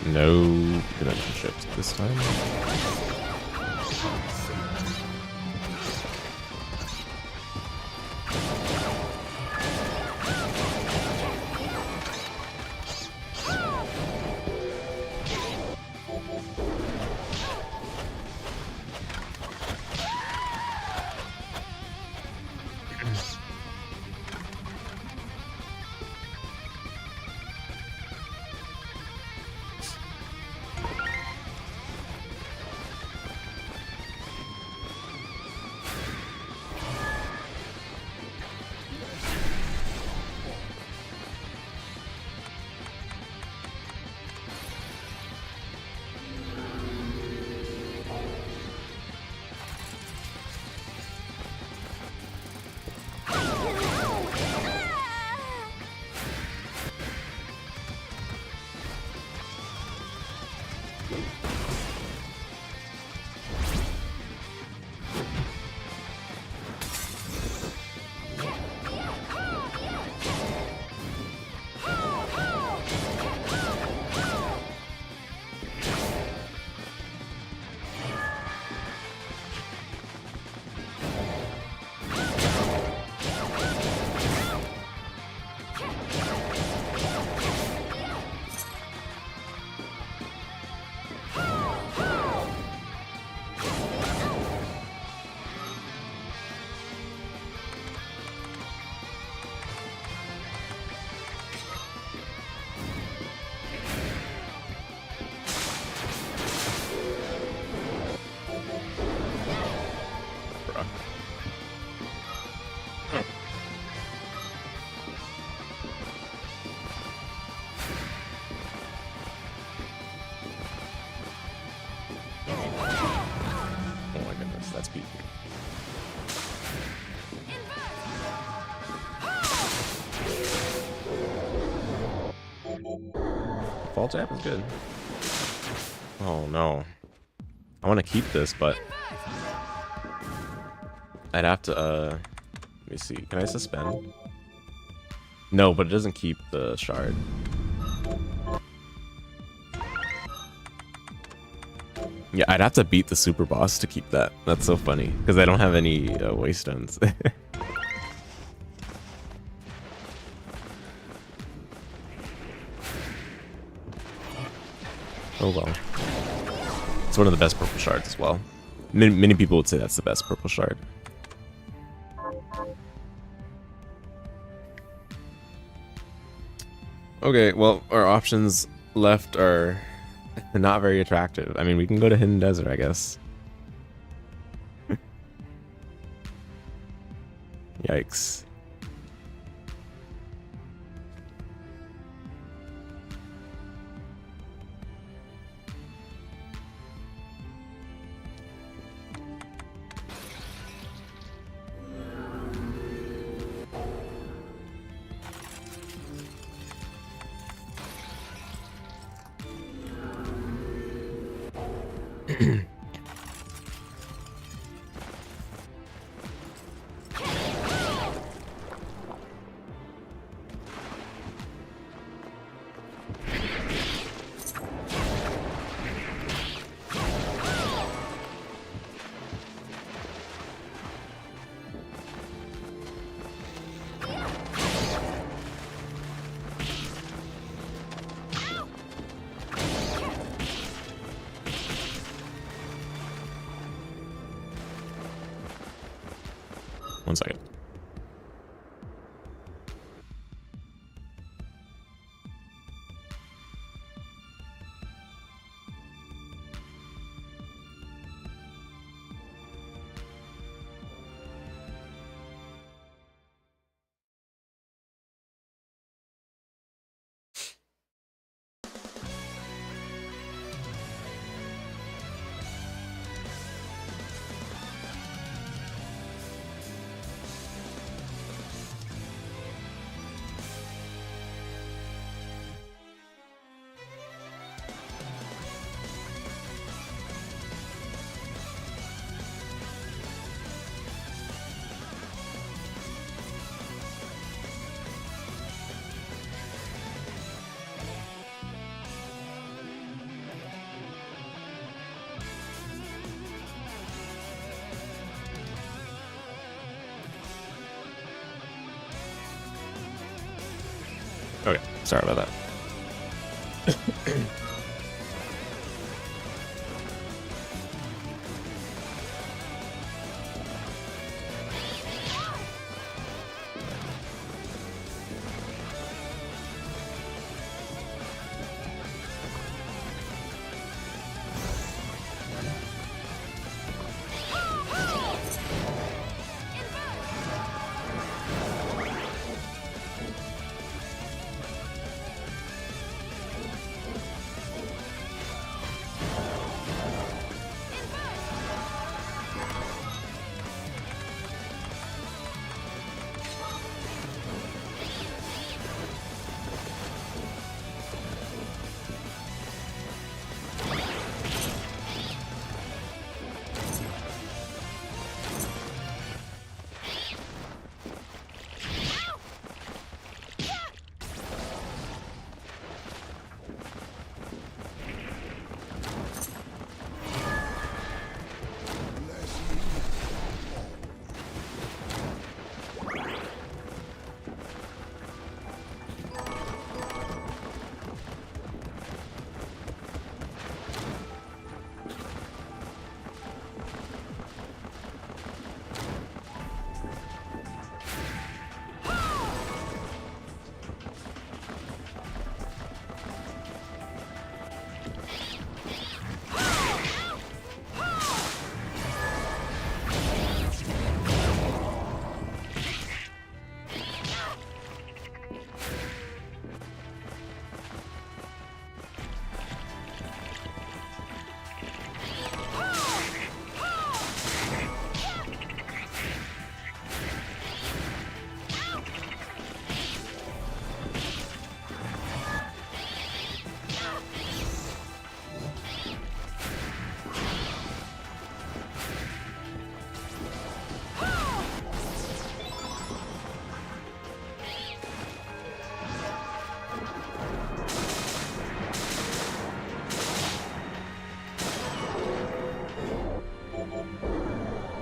No dimension shift this time. Oh my goodness, that's beat. Fall jab is good. Oh no. I want to keep this, but I'd have to, let me see. Can I suspend? No, but it doesn't keep the shard. Yeah, I'd have to beat the super boss to keep that. That's so funny, because I don't have any waystones. Oh well. It's one of the best purple shards as well. Many people would say that's the best purple shard. Okay, well, our options left are not very attractive. I mean, we can go to Hidden Desert, I guess. Yikes. One second. Okay, sorry about that.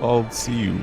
I'll see you.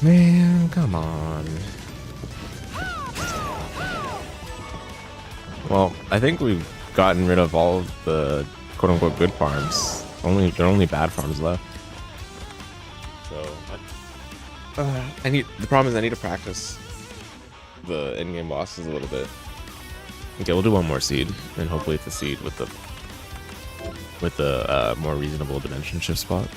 Man, come on. Well, I think we've gotten rid of all of the quote-unquote good farms. There are only bad farms left. So, the problem is I need to practice the in-game bosses a little bit. Okay, we'll do one more seed, and hopefully it's a seed with the more reasonable dimension shift spot.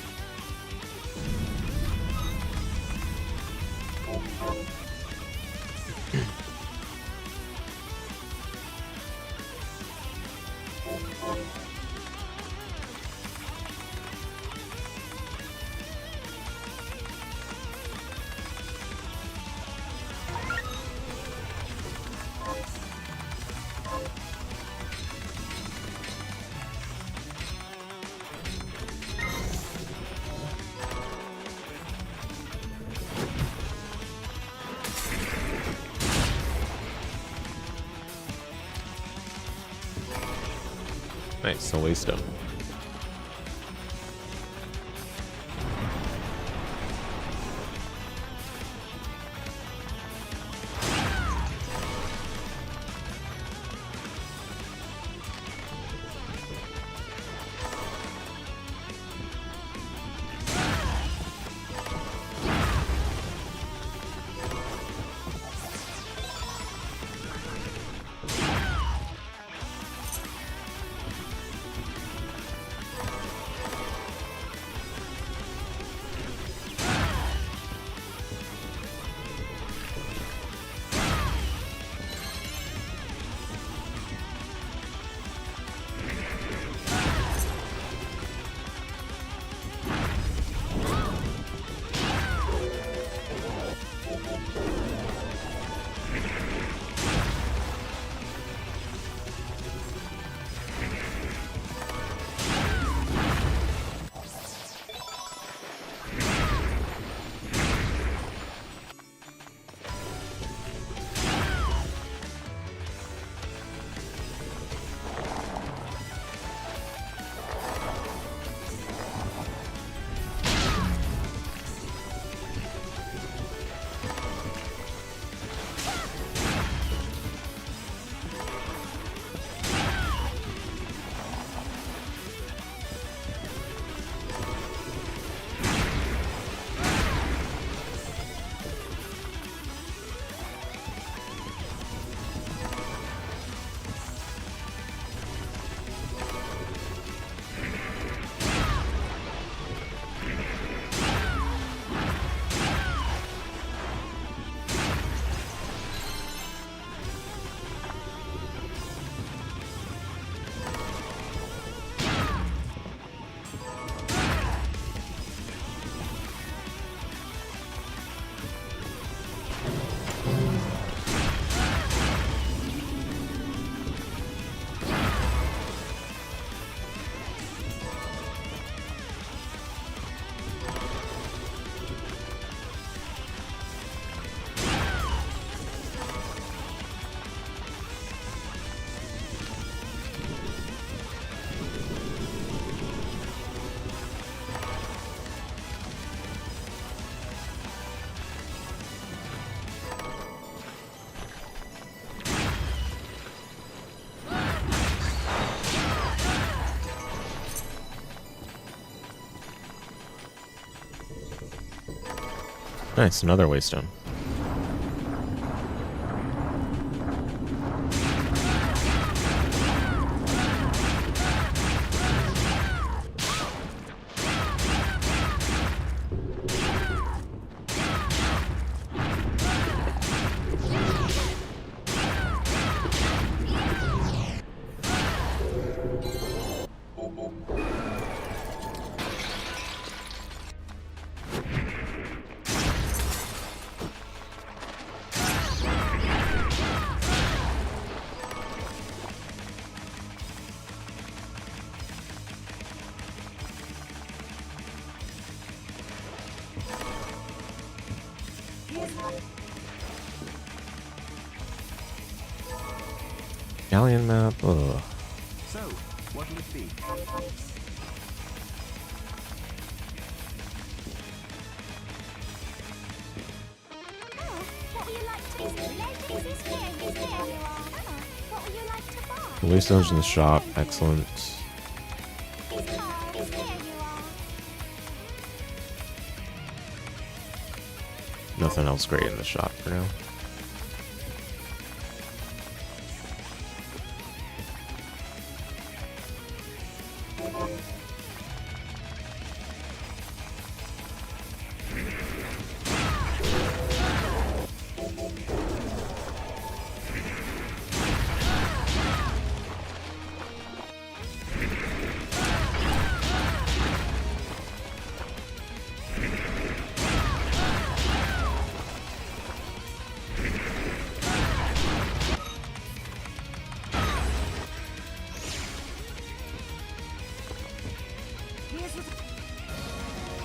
Nice, no waste up. Nice, another waystone. Galleon map. Ugh. So, what will it be? What would you like to buy? Waystones in the shop. Excellent. Here you are. Nothing else great in the shop for now.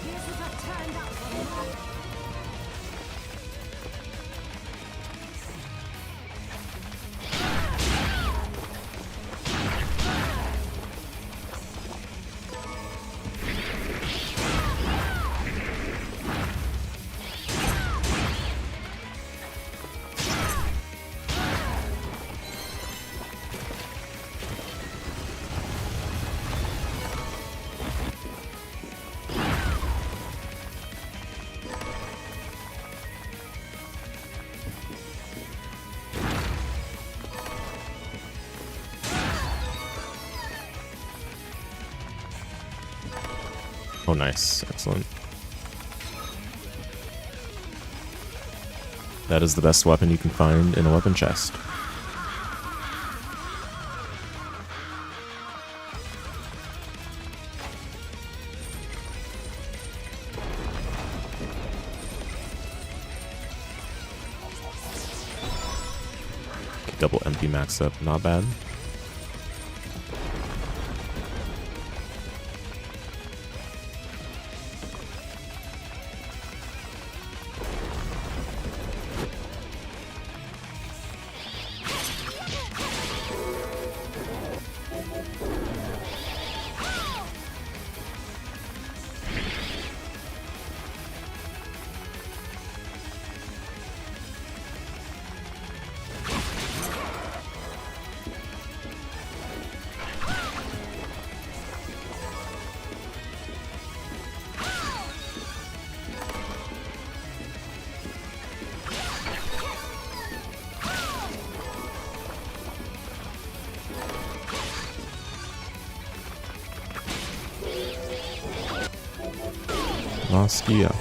Here's what I've turned up for you. Oh, nice. Excellent. That is the best weapon you can find in a weapon chest. Double MP max up, not bad. Skia.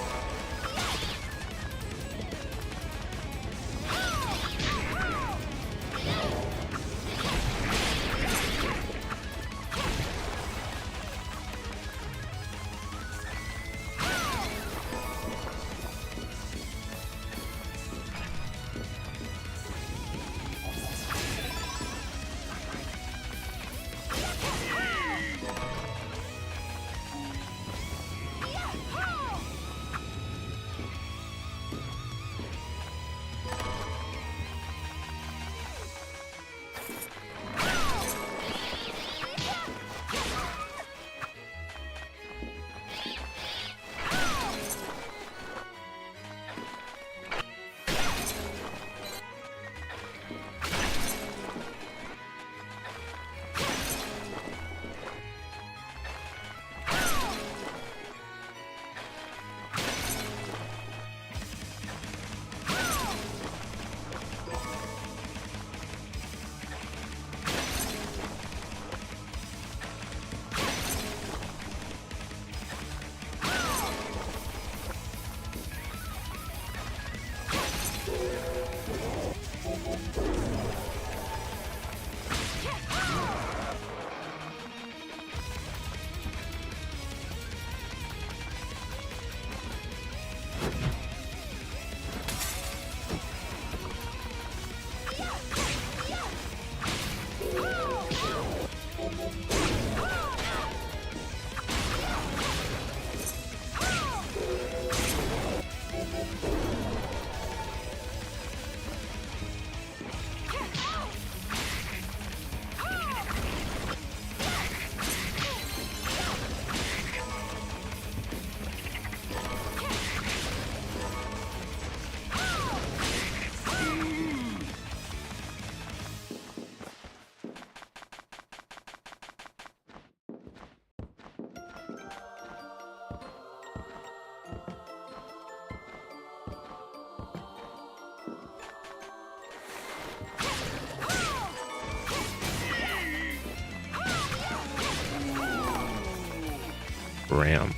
RAM.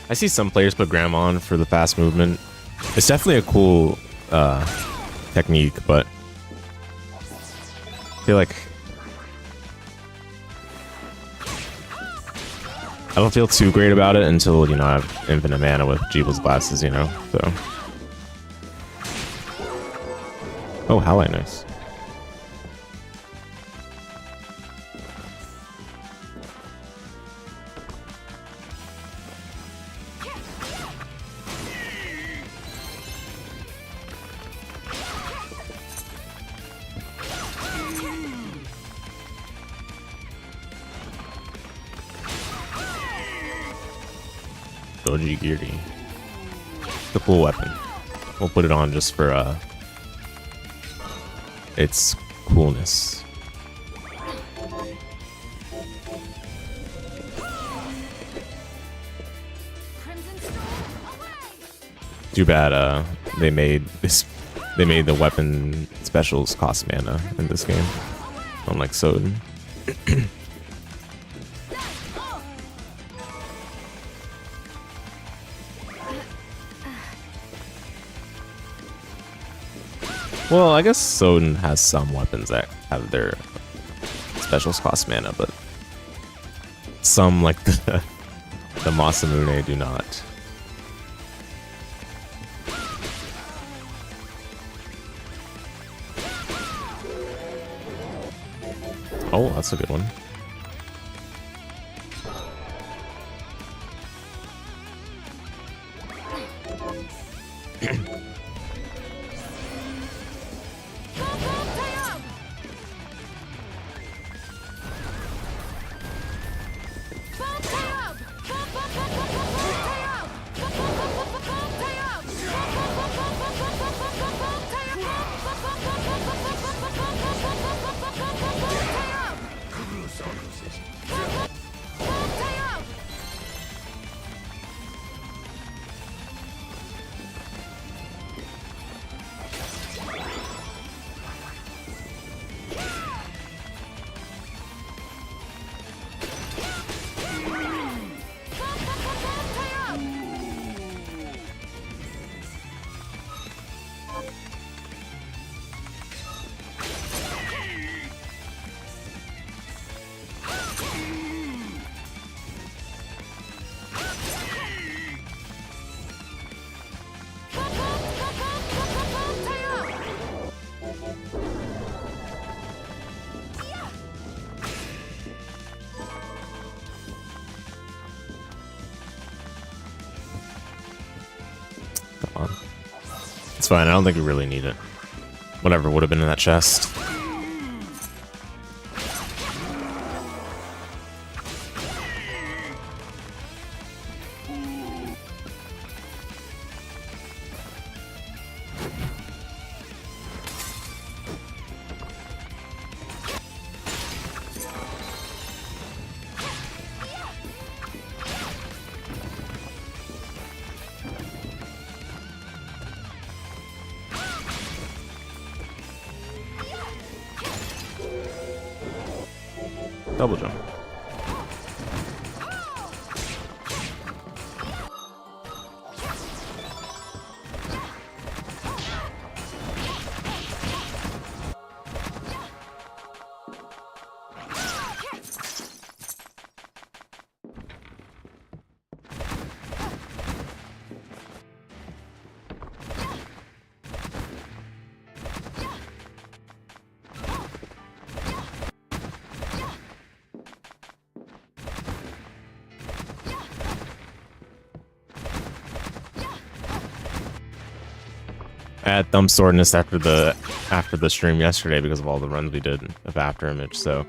I see some players put gram on for the fast movement. It's definitely a cool technique, but I feel like I don't feel too great about it until, you know, I have infinite mana with Jeeble's glasses, you know, so. Oh, Halai, nice. Doji Geary. It's a cool weapon. We'll put it on just for its coolness. Too bad they made the weapon specials cost mana in this game, unlike Soden. Well, I guess Soden has some weapons that have their specials cost mana, but some, like the Masamune, do not. Oh, that's a good one. It's fine, I don't think we really need it. Whatever would have been in that chest. Double jump. I had thumb soreness after the stream yesterday because of all the runs we did of after image, so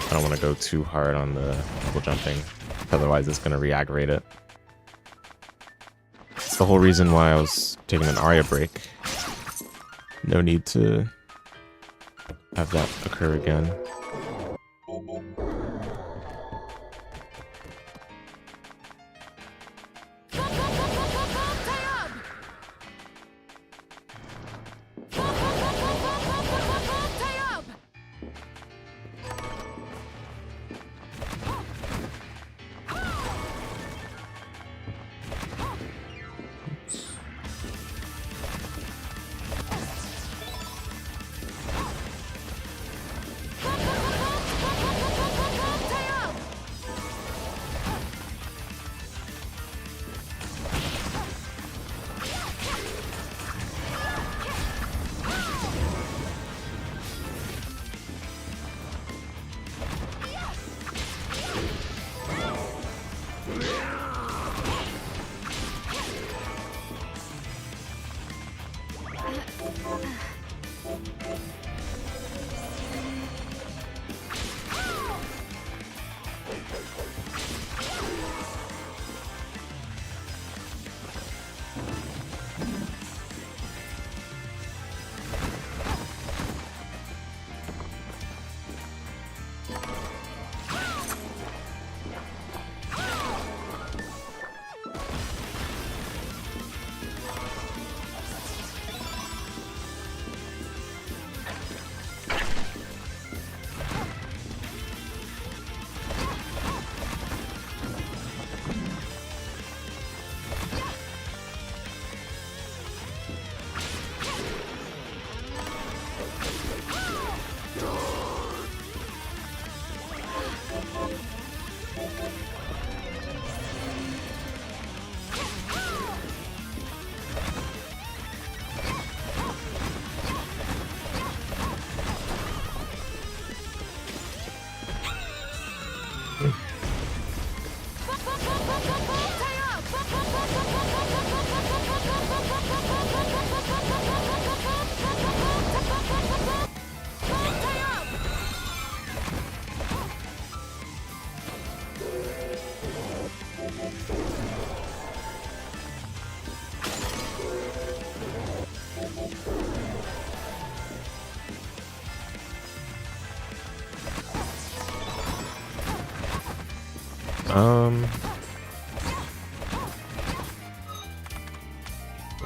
I don't want to go too hard on the double jumping, otherwise it's going to re-aggravate it. It's the whole reason why I was taking an Arya break. No need to have that occur again.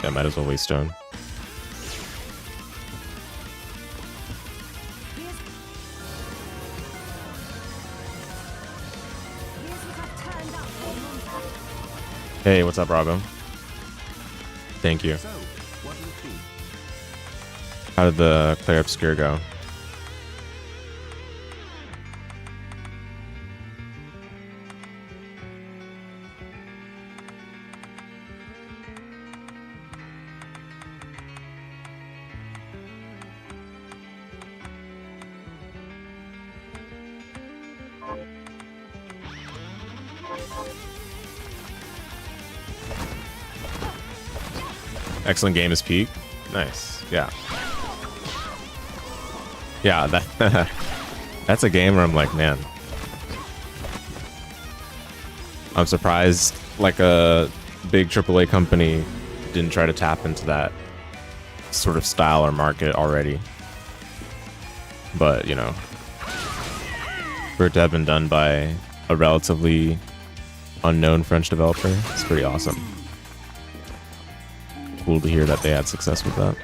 Yeah, might as well waste stone. Here's what I've turned up for, Monster. Hey, what's up, Robo? Thank you. So, what do you think? How did the Claire Obscure go? Excellent game is peak. Nice. Yeah. Yeah, that that's a game where I'm like, man. I'm surprised like a big AAA company didn't try to tap into that sort of style or market already. But, you know, for it to have been done by a relatively unknown French developer, it's pretty awesome. Cool to hear that they had success with that.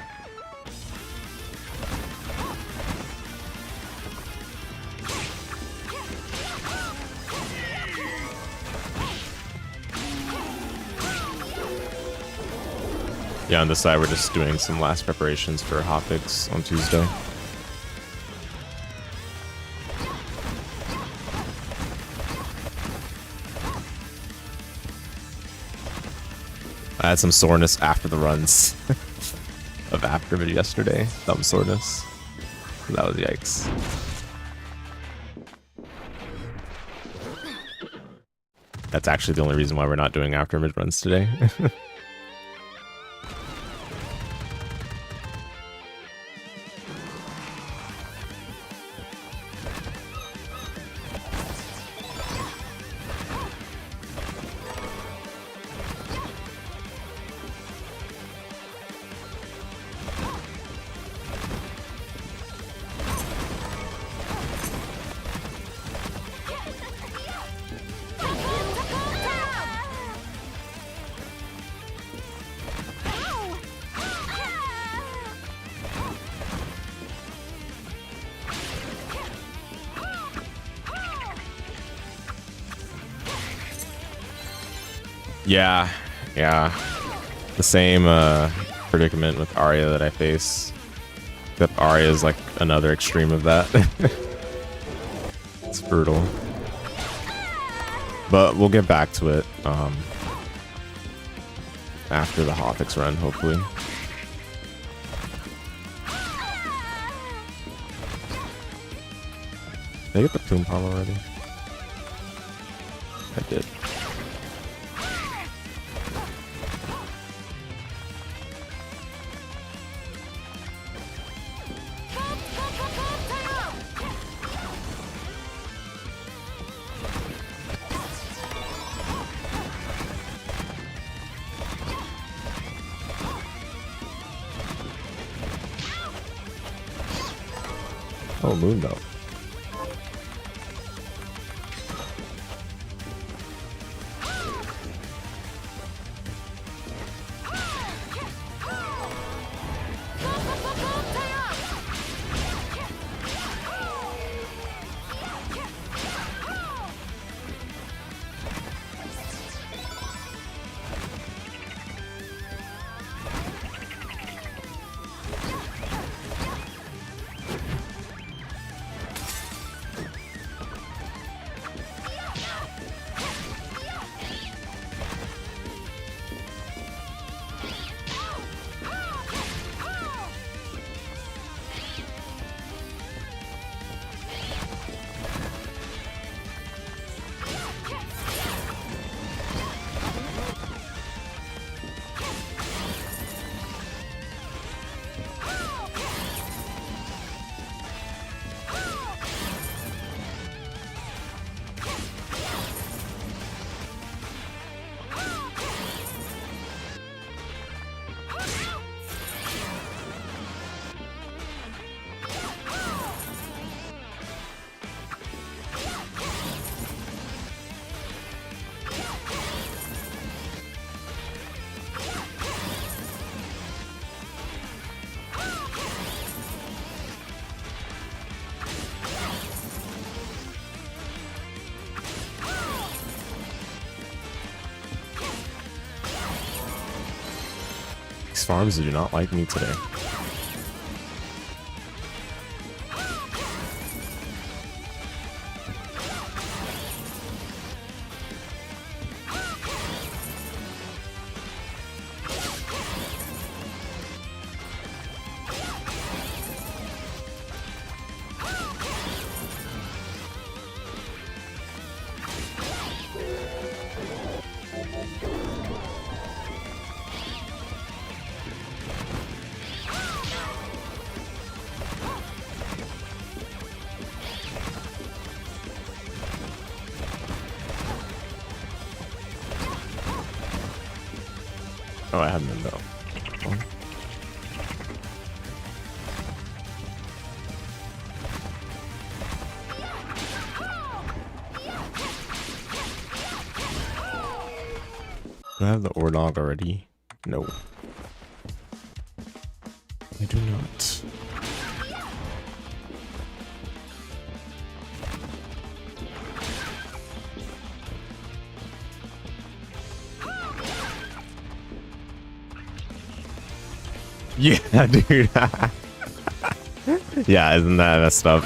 Yeah, on this side we're just doing some last preparations for Hotfix on Tuesday. I had some soreness after the runs of Aftermid yesterday. Thumb soreness. That was yikes. That's actually the only reason why we're not doing Aftermid runs today. Yeah. The same predicament with Arya that I face. Except Arya is like another extreme of that. It's brutal. But we'll get back to it after the Hotfix run, hopefully. Did I get the Tomb Palm already? I did. Oh, moon belt. These farms do not like me today. Oh, I haven't been though. Oh. Do I have the Ordog already? No. I do not. Yeah, dude. Yeah, isn't that messed up?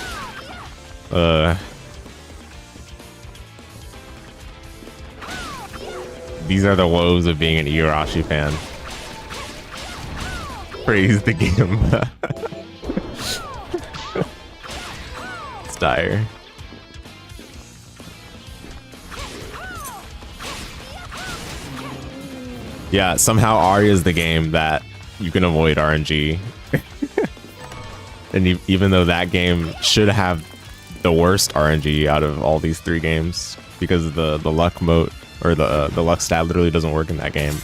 These are the woes of being an Igarashi fan. Praise the game. It's dire. Yeah, somehow Arya is the game that you can avoid RNG. And even though that game should have the worst RNG out of all these three games, because the luck mode or the luck stat literally doesn't work in that game,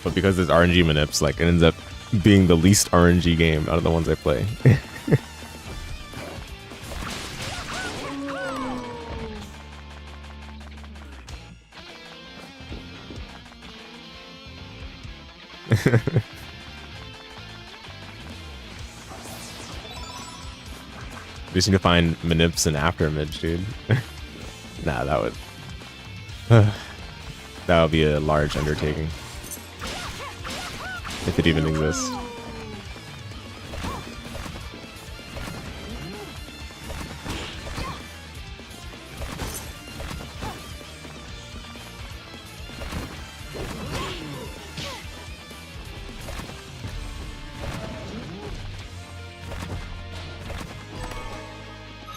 but because there's RNG manips, like it ends up being the least RNG game out of the ones I play. We just need to find manips and after image, dude. Nah, that would that would be a large undertaking if it even exists.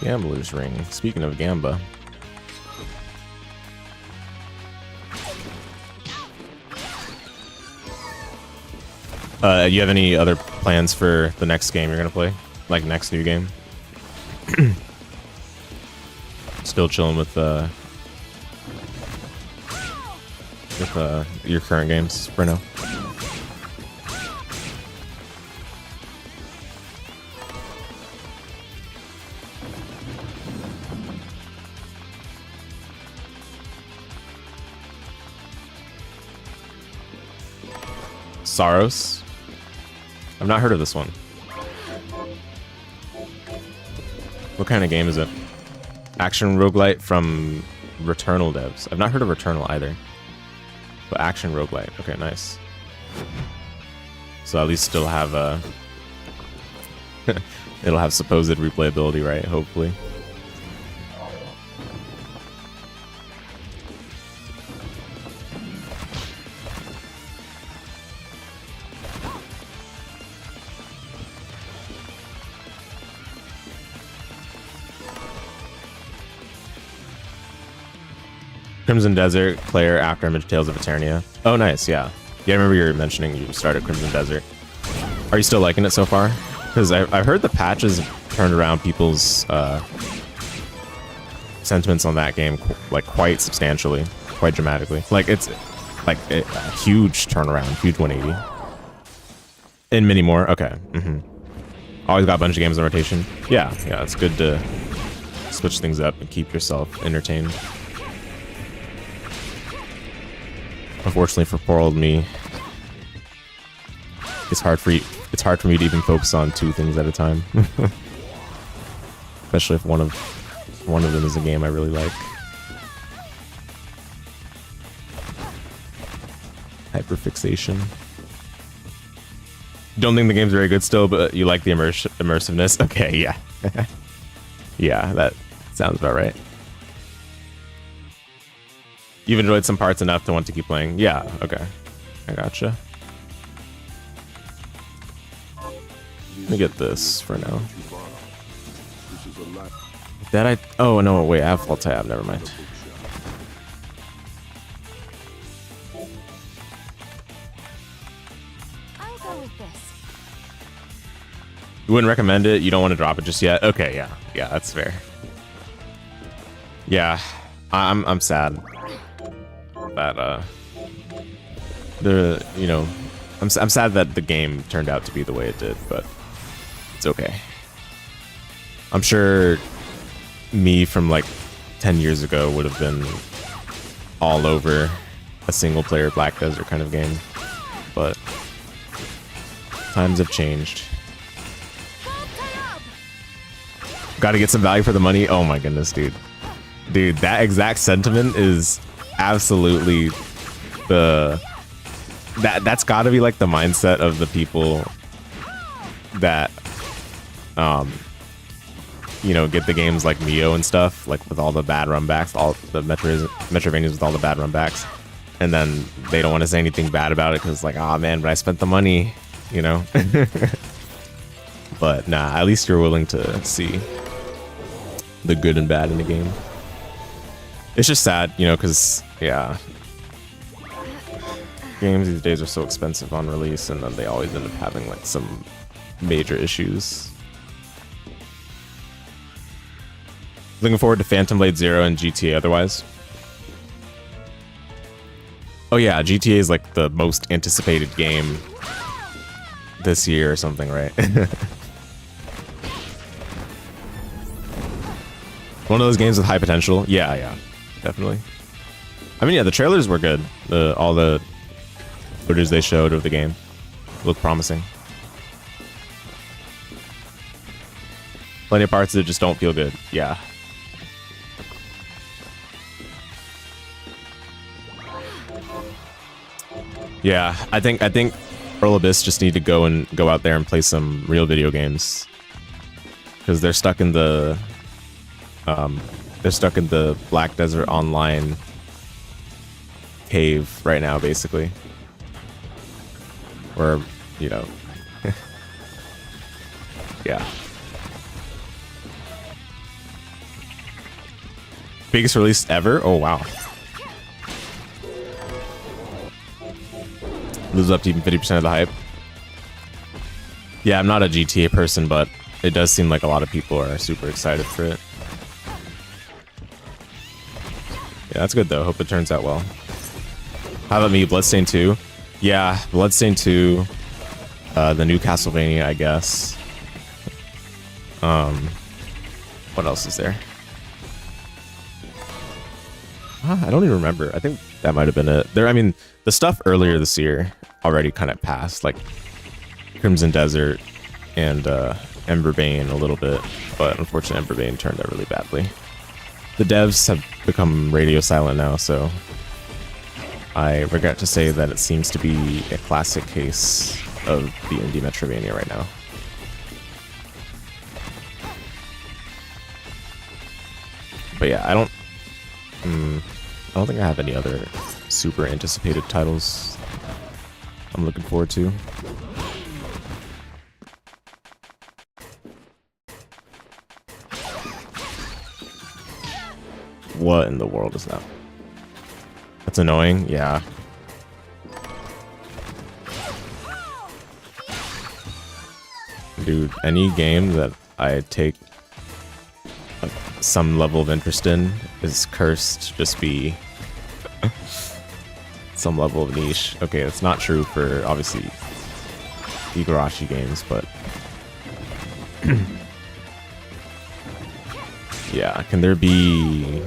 Gambler's ring. Speaking of Qanba. You have any other plans for the next game you're gonna play? Like next new game? Still chilling with your current games for now? Saros. I've not heard of this one. What kind of game is it? Action roguelite from Returnal devs. I've not heard of Returnal either. But action roguelite. Okay, nice. So at least still have a... it'll have supposed replayability, right? Hopefully. Crimson Desert, Claire, After Image, Tales of Eternia. Oh, nice, yeah. Yeah, I remember you were mentioning you started Crimson Desert. Are you still liking it so far? Because I've heard the patches turned around people's sentiments on that game like quite substantially, quite dramatically. Like it's like a huge turnaround, huge 180. And many more. Okay. Always got a bunch of games in rotation. Yeah, it's good to switch things up and keep yourself entertained. Unfortunately for poor old me, it's hard for me to even focus on two things at a time. Especially if one of them is a game I really like. Hyperfixation. Don't think the game's very good still, but you like the immersiveness? Okay, yeah. Yeah, that sounds about right. You've enjoyed some parts enough to want to keep playing? Yeah, okay. I gotcha. Let me get this for now. Oh, no, wait, I have full tab. Never mind. I'll go with this. You wouldn't recommend it? You don't want to drop it just yet? Okay, yeah. Yeah, that's fair. Yeah, I'm sad that I'm sad that the game turned out to be the way it did, but it's okay. I'm sure me from like 10 years ago would have been all over a single player Black Desert kind of game, but times have changed. Gotta get some value for the money. Oh my goodness, dude, that exact sentiment is absolutely that's gotta be like the mindset of the people that get the games like Neo and stuff, like with all the bad runbacks, all the Metrovanias with all the bad runbacks, and then they don't want to say anything bad about it because like, oh man, but I spent the money, But nah, at least you're willing to see the good and bad in the game. It's just sad, because yeah, games these days are so expensive on release, and then they always end up having like some major issues. Looking forward to Phantom Blade Zero and GTA otherwise. Oh yeah, GTA is like the most anticipated game this year or something, right? One of those games with high potential. Yeah, definitely. I mean, yeah, the trailers were good. All the footage they showed of the game looked promising. Plenty of parts that just don't feel good. Yeah. Yeah, I think Earl Abyss just need to go out there and play some real video games, because they're stuck in the Black Desert Online cave right now, basically. Or, yeah. Biggest release ever? Oh wow. Lives up to even 50% of the hype. Yeah, I'm not a GTA person, but it does seem like a lot of people are super excited for it. Yeah, that's good though. Hope it turns out well. How about me? Bloodstained 2? Yeah, Bloodstained 2. The new Castlevania, I guess. What else is there? I don't even remember. I think that might have been it. I mean, the stuff earlier this year, already kind of passed, like Crimson Desert and Emberbane a little bit, but unfortunately Emberbane turned out really badly. The devs have become radio silent now, so I regret to say that it seems to be a classic case of the indie Metroidvania right now. But yeah, I don't think I have any other super anticipated titles I'm looking forward to. What in the world is that? That's annoying, yeah. Dude, any game that I take some level of interest in is cursed to just be some level of niche. Okay, that's not true for obviously Igarashi games, but yeah, can there be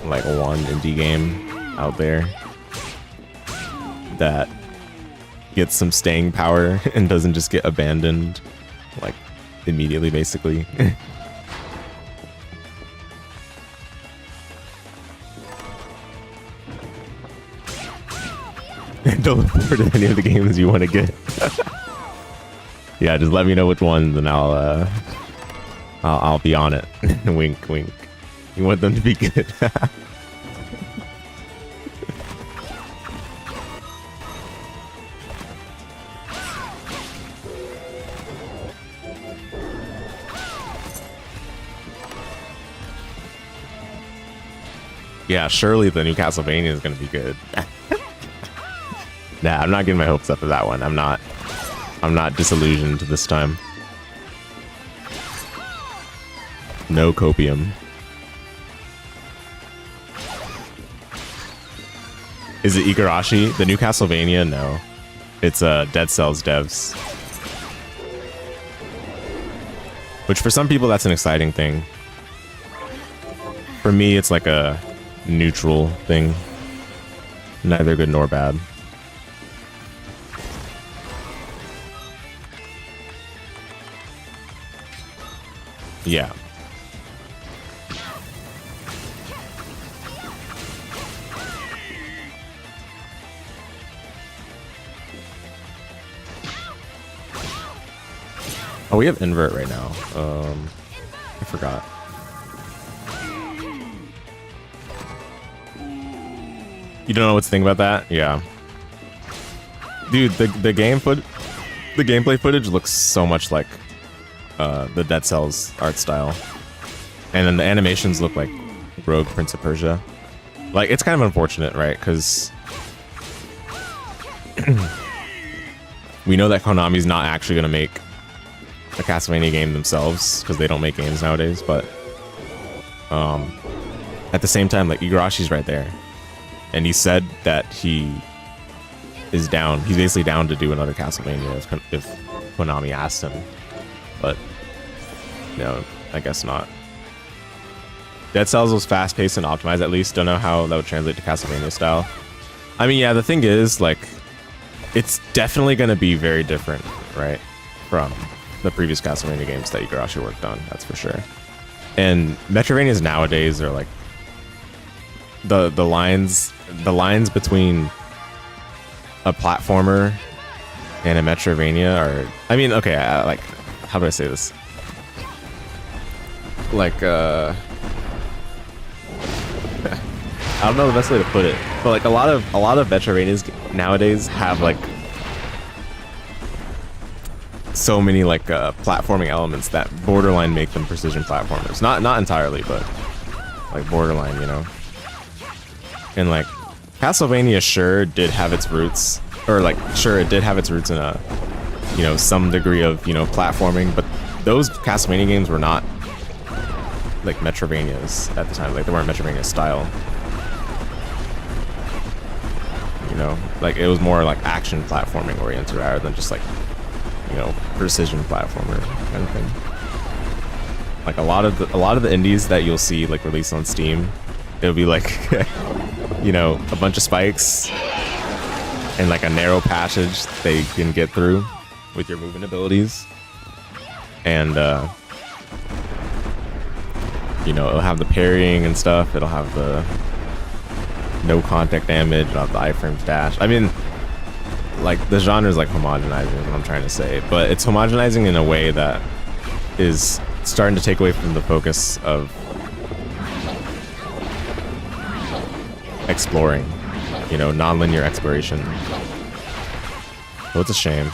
like one indie game out there that gets some staying power and doesn't just get abandoned like immediately, basically? Don't look forward to any of the games you want to get. Yeah, just let me know which ones and I'll be on it. Wink, wink. You want them to be good. Yeah, surely the new Castlevania is going to be good. Nah, I'm not getting my hopes up for that one. I'm not disillusioned this time. No copium. Is it Igarashi? The new Castlevania? No. It's Dead Cells devs. Which for some people that's an exciting thing. For me it's like a neutral thing. Neither good nor bad. Yeah. Oh, we have invert right now. I forgot. You don't know what to think about that? Yeah. Dude, the gameplay footage looks so much like the Dead Cells art style. And then the animations look like Rogue Prince of Persia. Like, it's kind of unfortunate, right? Because we know that Konami's not actually going to make a Castlevania game themselves because they don't make games nowadays, but at the same time, like, Igarashi's right there. And he said that he is down. He's basically down to do another Castlevania if Konami asked him. But no, I guess not. Dead Cells was fast-paced and optimized, at least. Don't know how that would translate to Castlevania style. I mean, yeah, the thing is, like, it's definitely going to be very different, right, from the previous Castlevania games that Igarashi worked on, that's for sure. And Metroidvanias nowadays are like the lines between a platformer and a Metroidvania are, I mean, okay, like, how do I say this? Like, I don't know the best way to put it, but like a lot of Metroidvanias nowadays have like so many like platforming elements that borderline make them precision platformers. Not entirely, but like borderline, you know. And like Castlevania sure did have its roots, or like sure it did have its roots in a, you know, some degree of, you know, platforming, but those Castlevania games were not like Metroidvanias at the time. Like, they weren't Metroidvania style. You know, like it was more like action platforming oriented rather than just like, you know, precision platformer kind of thing. Like a lot of the indies that you'll see like released on Steam, it'll be like you know, a bunch of spikes and like a narrow passage they can get through with your movement abilities. And you know, it'll have the parrying and stuff. It'll have the no contact damage. It'll have the iframes dash. I mean, like, the genre is like homogenizing is what I'm trying to say, but it's homogenizing in a way that is starting to take away from the focus of exploring, you know, non-linear exploration. So it's a shame.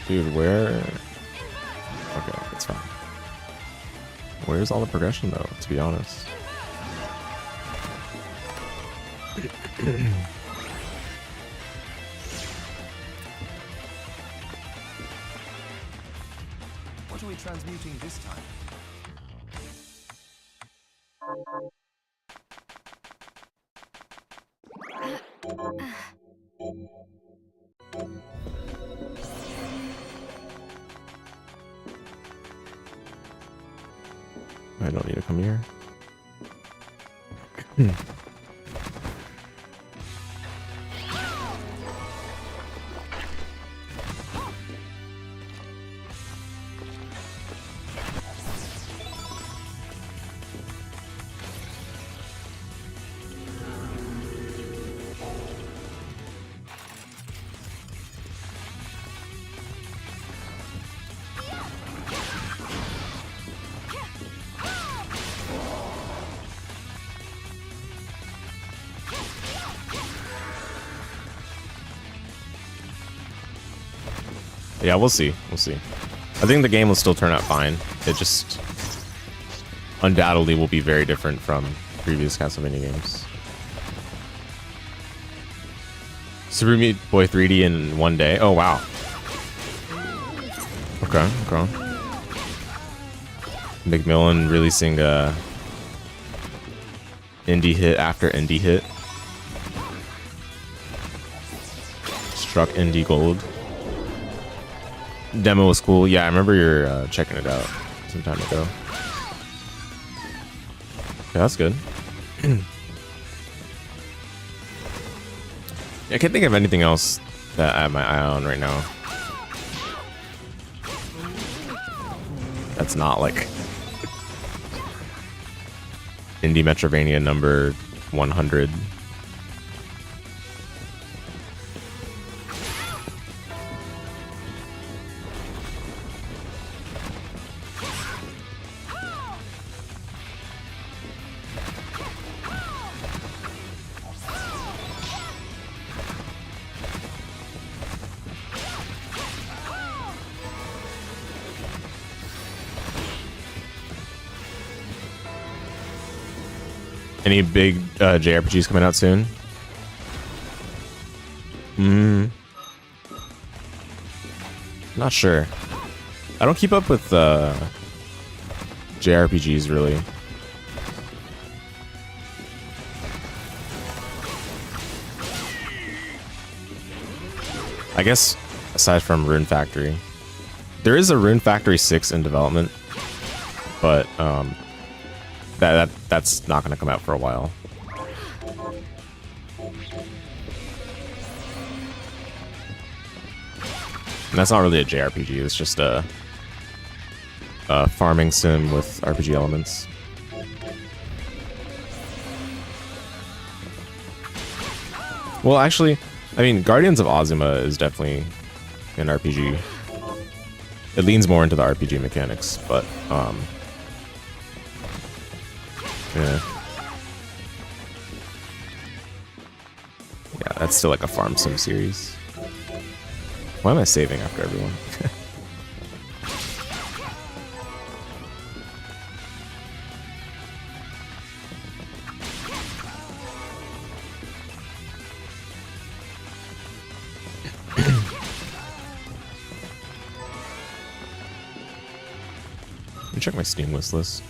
Dude, where? Okay, it's fine. Where's all the progression though, to be honest? What are we transmuting this time? I don't need to come here. Yeah, we'll see. We'll see. I think the game will still turn out fine. It just undoubtedly will be very different from previous Castlevania games. Super Meat Boy 3D in one day. Oh, wow. Okay, okay. McMillan releasing indie hit after indie hit. Struck indie gold. Demo was cool. Yeah, I remember you're checking it out some time ago. Yeah, that's good. I can't think of anything else that I have my eye on right now. That's not like Indie Metrovania number 100. Any big JRPGs coming out soon? Not sure. I don't keep up with JRPGs really. I guess aside from Rune Factory, there is a Rune Factory 6 in development, but that's not going to come out for a while. And that's not really a JRPG. It's just a farming sim with RPG elements. Well, actually, I mean, Guardians of Ozuma is definitely an RPG. It leans more into the RPG mechanics, but yeah, that's still like a farm sim series. Why am I saving after everyone? check my Steam wish list.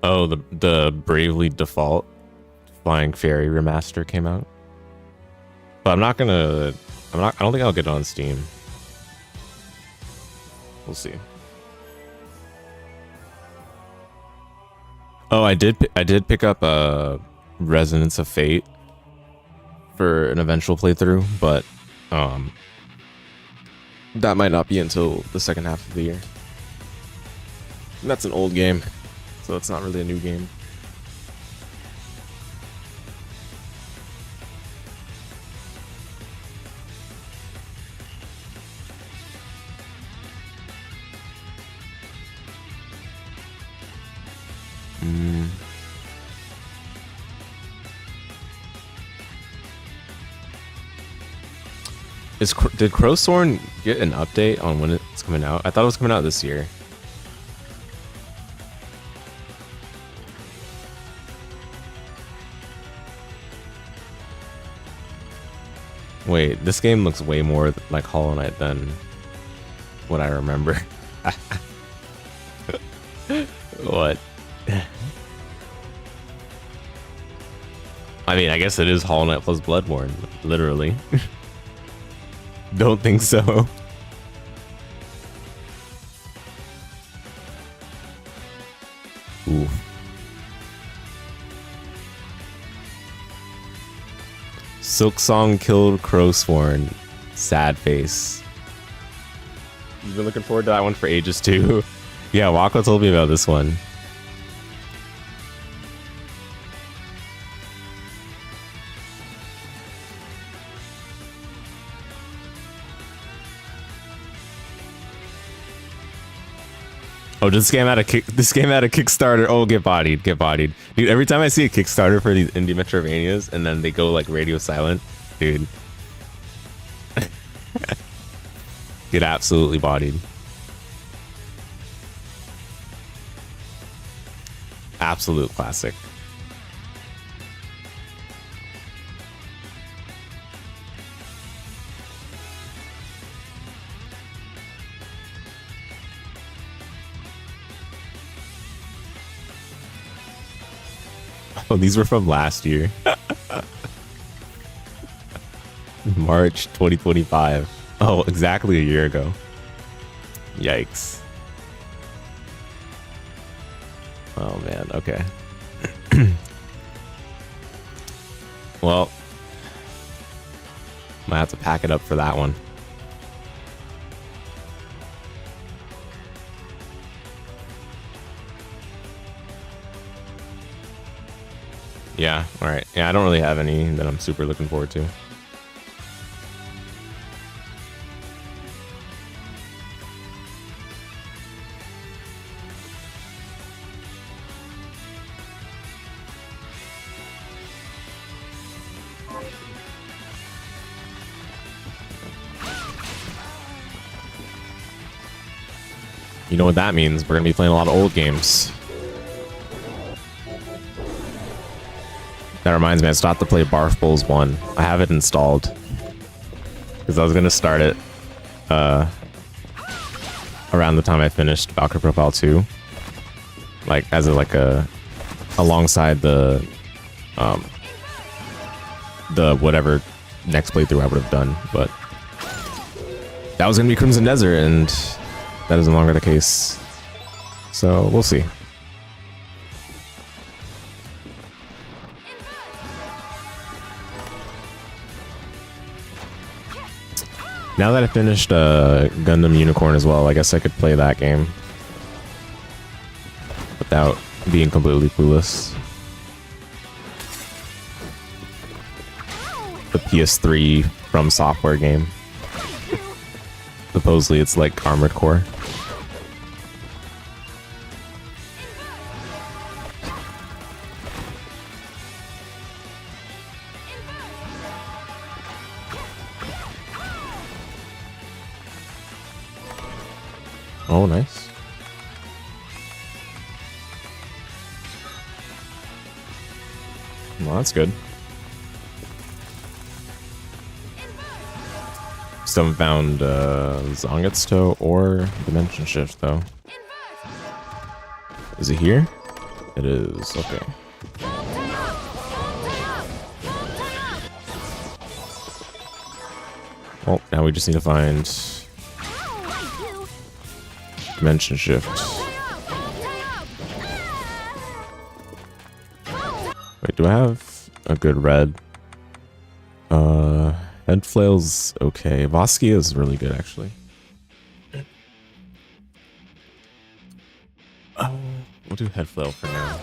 Oh, the Bravely Default Flying Fairy remaster came out. But I don't think I'll get it on Steam. We'll see. Oh, I did pick up Resonance of Fate for an eventual playthrough, but that might not be until the second half of the year. And that's an old game, so it's not really a new game. Did Crowthorn get an update on when it's coming out? I thought it was coming out this year. Wait, this game looks way more like Hollow Knight than what I remember. What? I mean, I guess it is Hollow Knight plus Bloodborne, literally. Don't think so. Ooh. Silksong killed Crowthorn. Sad face. You've been looking forward to that one for ages too. Yeah, Wako told me about this one. Oh, this game had a Kickstarter. Oh, get bodied. Dude, every time I see a Kickstarter for these indie Metrovanias and then they go like radio silent, dude. Get absolutely bodied. Absolute classic. Oh, these were from last year. March 2025. Oh, exactly a year ago. Yikes. Oh man, okay. Well, might have to pack it up for that one. Yeah, alright. Yeah, I don't really have any that I'm super looking forward to. You know what that means? We're gonna be playing a lot of old games. That reminds me, I stopped to play Barf Bowls 1. I have it installed. Because I was going to start it around the time I finished Valkyrie Profile 2. Like, as a alongside the whatever next playthrough I would have done. But that was going to be Crimson Desert, and that is no longer the case. So, we'll see. Now that I finished Gundam Unicorn as well, I guess I could play that game without being completely clueless. The PS3 From Software game. Supposedly it's like Armored Core. Oh, nice. Well, that's good. Still haven't found Zonget's Toe or Dimension Shift, though. Is it here? It is. Okay. Well, now we just need to find Dimension Shift. Wait, do I have a good red? Head Flail's okay. Vosky is really good, actually. We'll do Head Flail for now.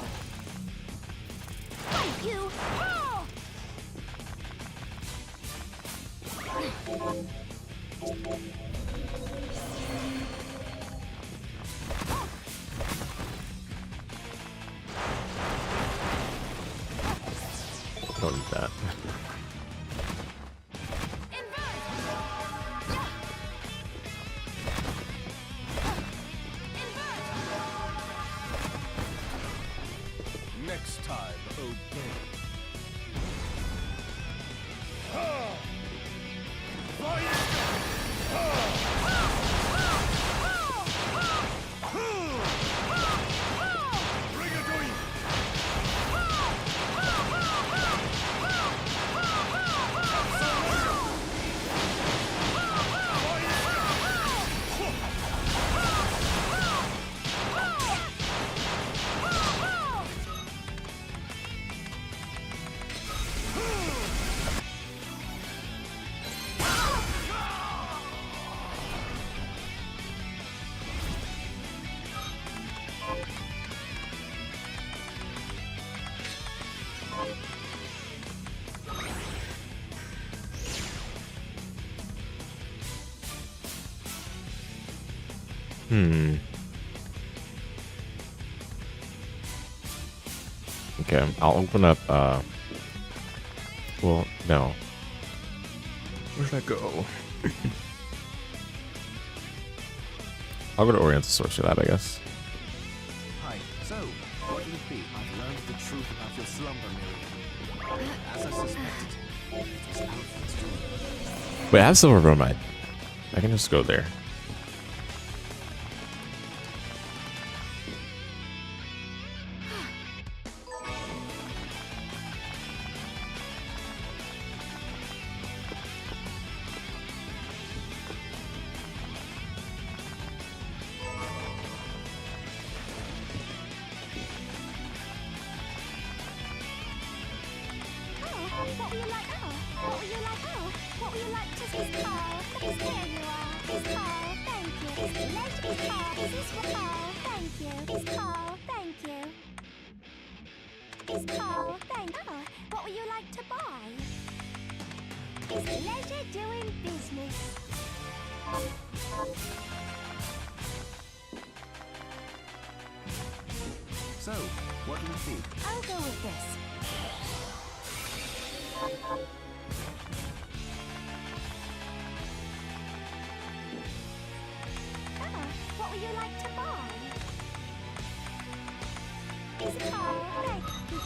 Don't need that. Next time, obey. Okay, I'll open up, well, no. Where'd that go? I'll go to Oriental Source for that, I guess. Hi. So, what do you think? I've learned the truth about your slumber, Miriam. As I suspected, it was Alfred's doing. Wait, I have Silver Bromide. I can just go there. What were you like? Oh, what were you like? Oh, what were you like? Just his car. Is there you are. His car. Thank you. Is the ledge? His car. Is this your car? Thank you. His car. Thank you. His car. Thank you. Oh, what would you like to buy? Is leisure doing business? So, what do you think? I'll go with this. What would you like to buy? Is a car. Thank you.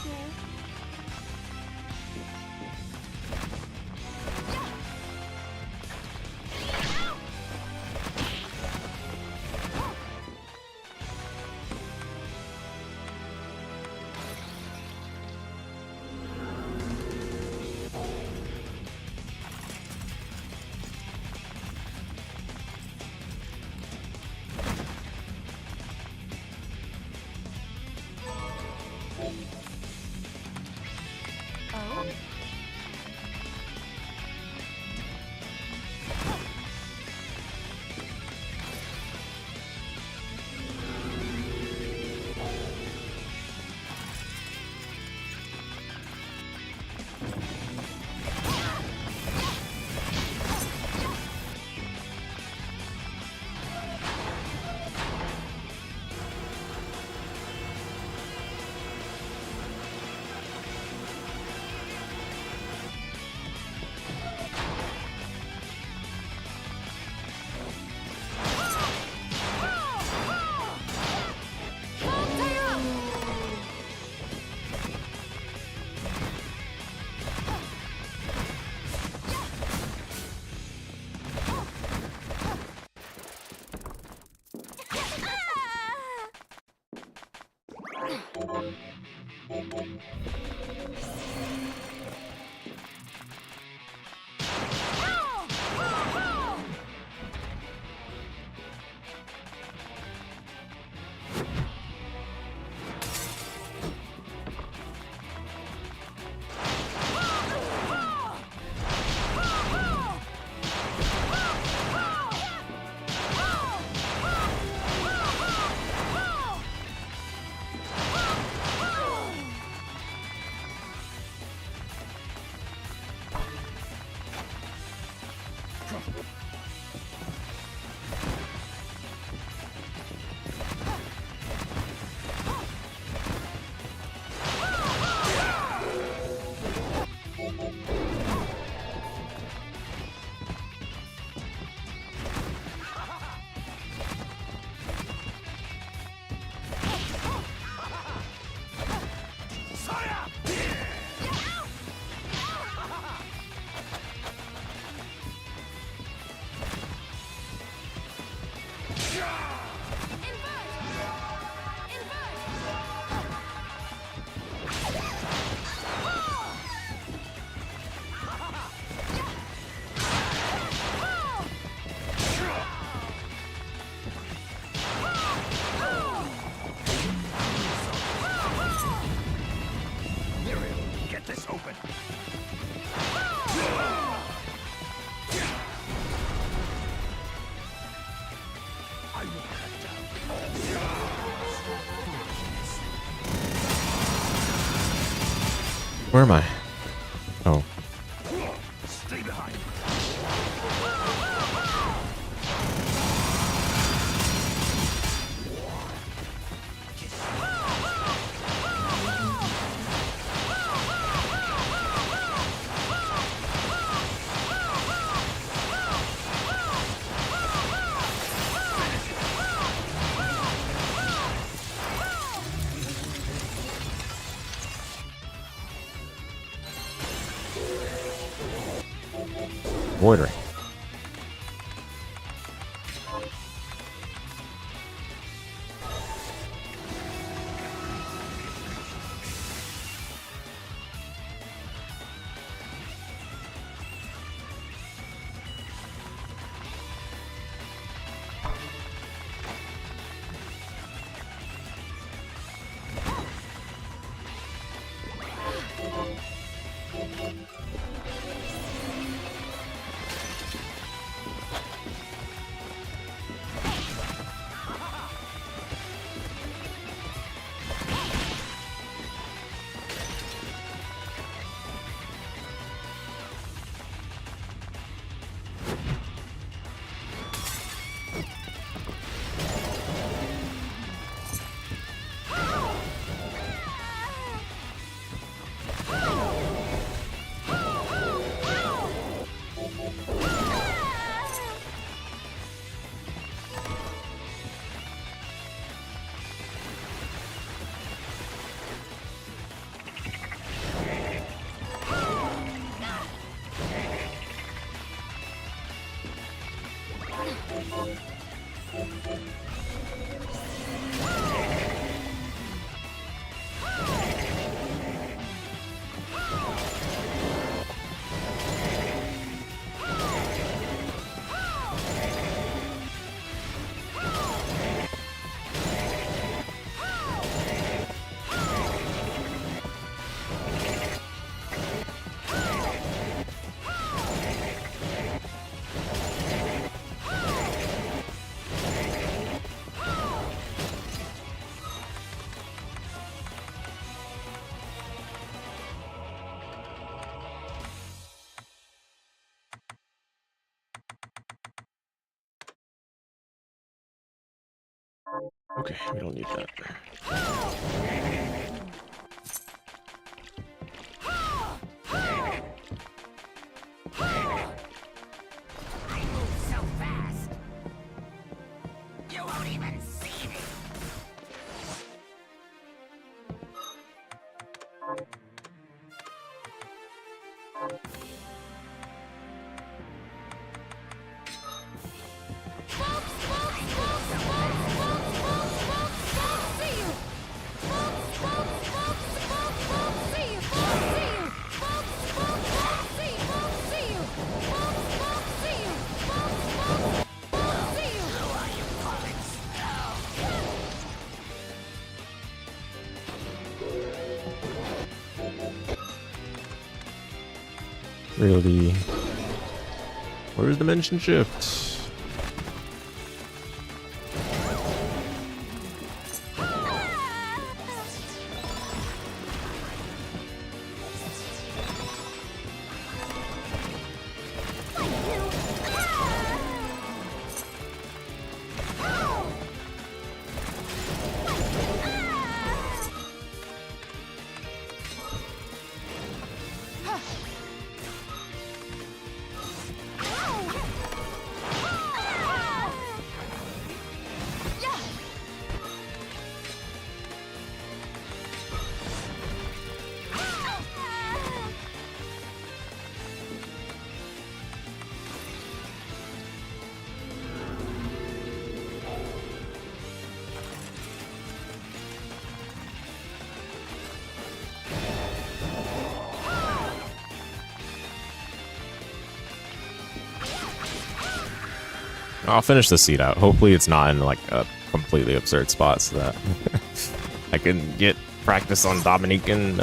Where am I? Oh. Stay behind. Loitering. Okay, we don't need that. I move so fast. You won't even see me. Really? Where's the dimension shift? I'll finish the seat out. Hopefully it's not in like a completely absurd spot so that I can get practice on Dominican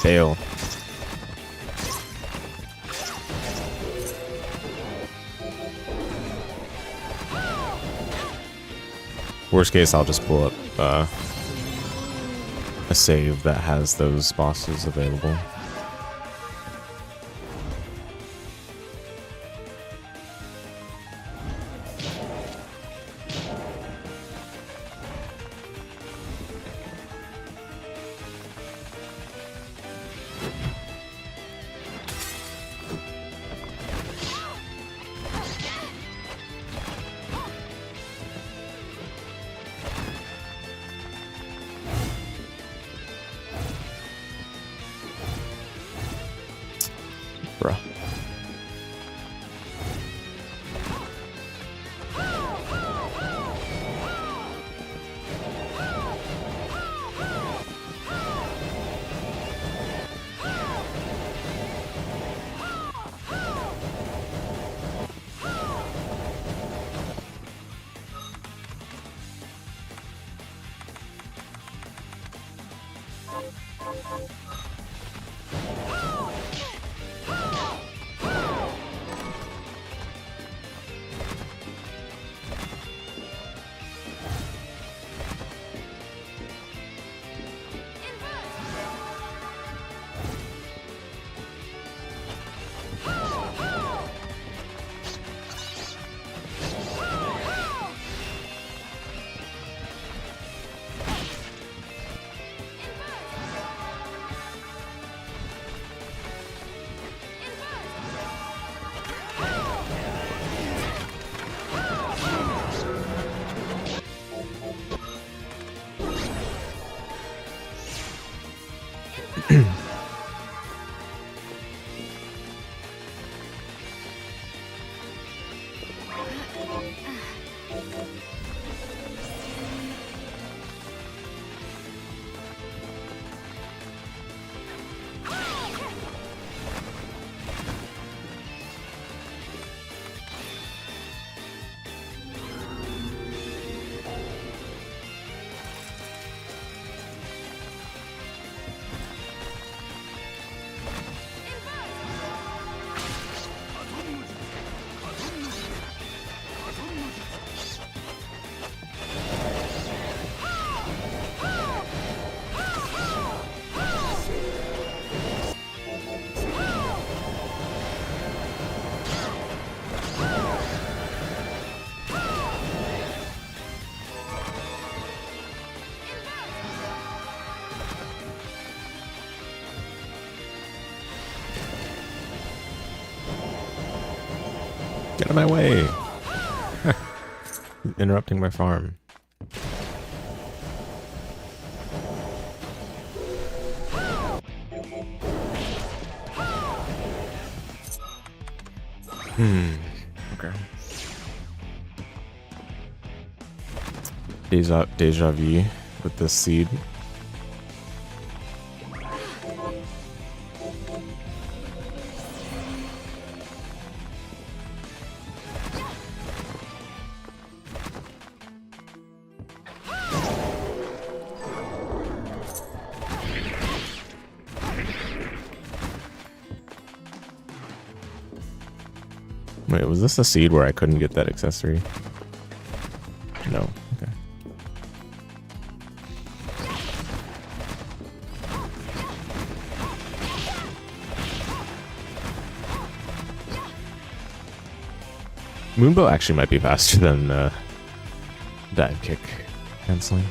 Bale. Worst case, I'll just pull up a save that has those bosses available. Bruh. Get out of my way! Interrupting my farm. Okay. Deja vu with this seed. Wait, was this a seed where I couldn't get that accessory? No. Okay. Moonbow actually might be faster than dive kick canceling.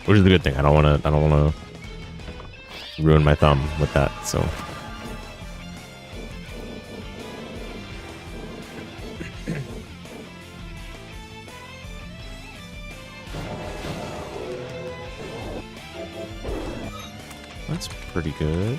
Which is the good thing. I don't wanna ruin my thumb with that, so. That's pretty good.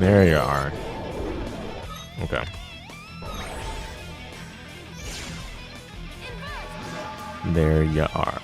There you are. Okay. There you are.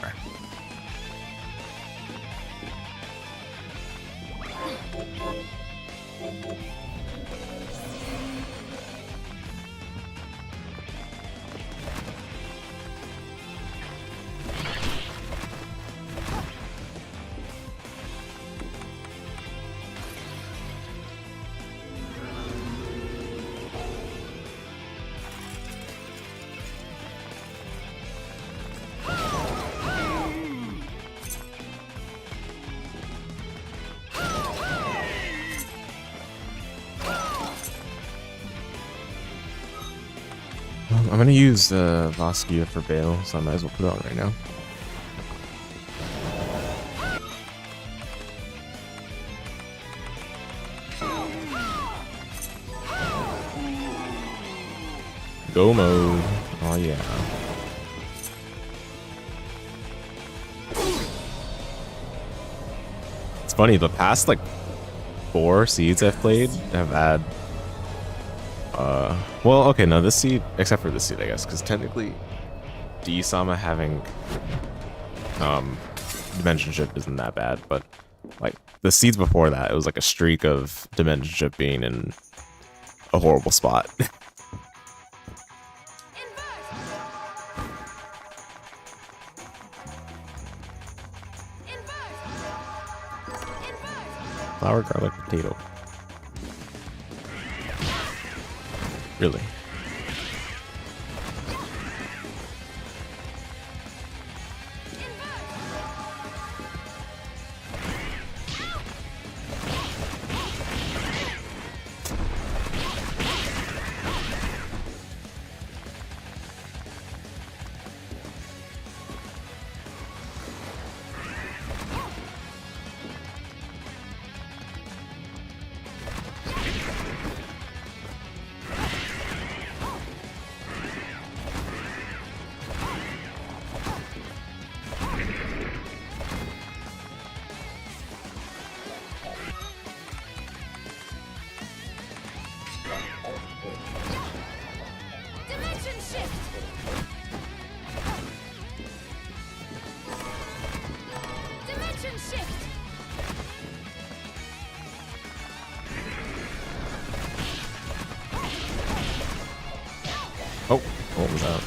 I'm gonna use Voskia for Bale, so I might as well put it on right now. Go mode. Oh yeah. It's funny, the past like 4 seeds I've played have had well, okay, no, this seed, except for this seed, I guess, because technically D-Sama having Dimension Shift isn't that bad, but like the seeds before that, it was like a streak of Dimension Shift being in a horrible spot. Flour, garlic, potato. Really? Oh, what was that?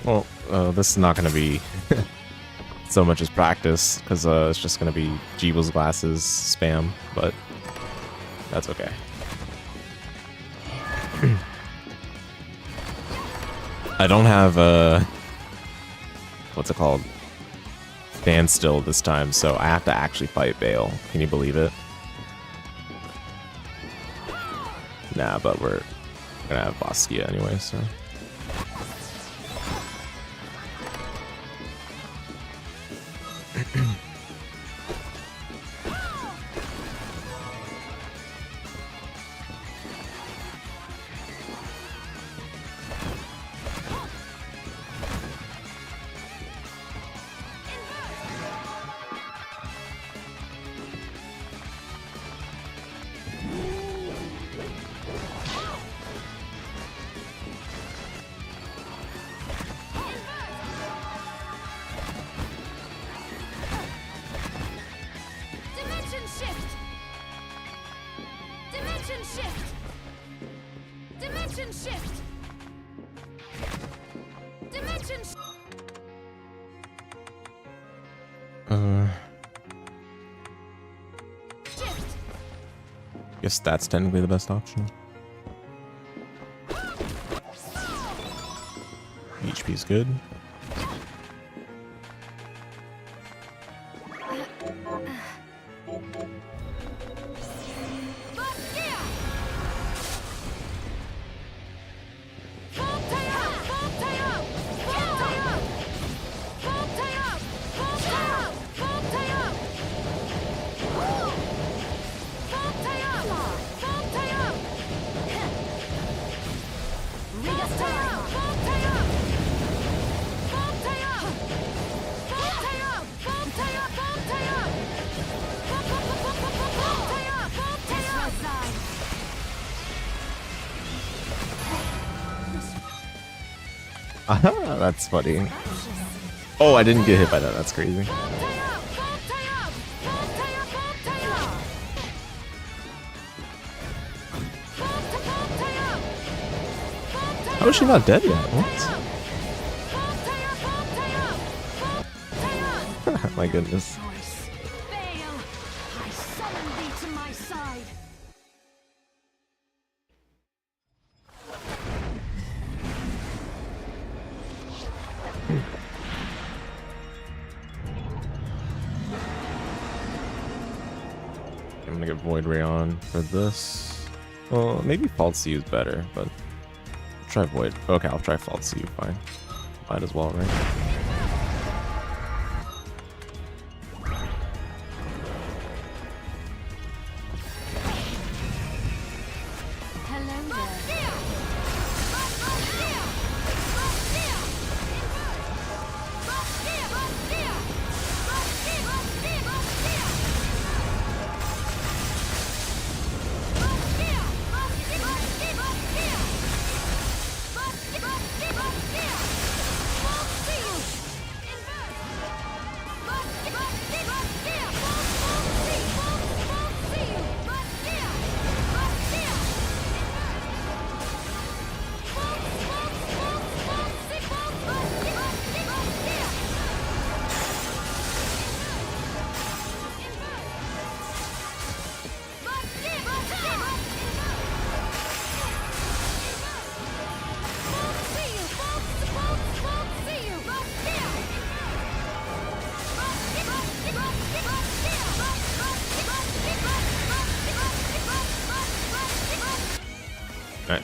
Well, this is not going to be so much as practice, because it's just going to be Jeeble's glasses spam, but that's okay. I don't have what's it called? Standstill this time, so I have to actually fight Bale. Can you believe it? Nah, but we're gonna have Voskia anyway, so. Guess that's technically the best option. HP is good. That's funny. Oh, I didn't get hit by that. That's crazy. How is she not dead yet? What? My goodness. I'm gonna get Void Ray on for this. Well, maybe Fault CU is better, but try Void. Okay, I'll try Fault CU. Fine. Might as well, right? Alright.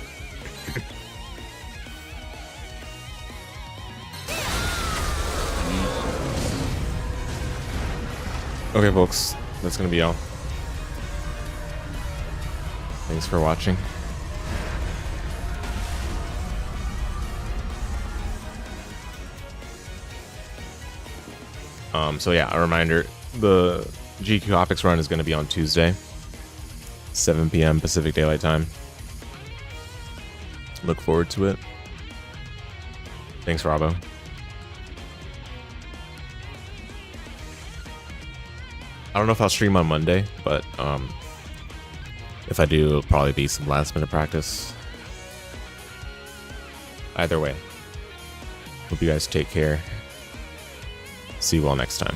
Okay, folks, that's gonna be all. Thanks for watching. So yeah, a reminder, the GDQ Hotfix run is going to be on Tuesday, 7 p.m. Pacific Daylight Time. Look forward to it. Thanks, Robbo. I don't know if I'll stream on Monday, but if I do, it'll probably be some last minute practice. Either way, hope you guys take care. See you all next time.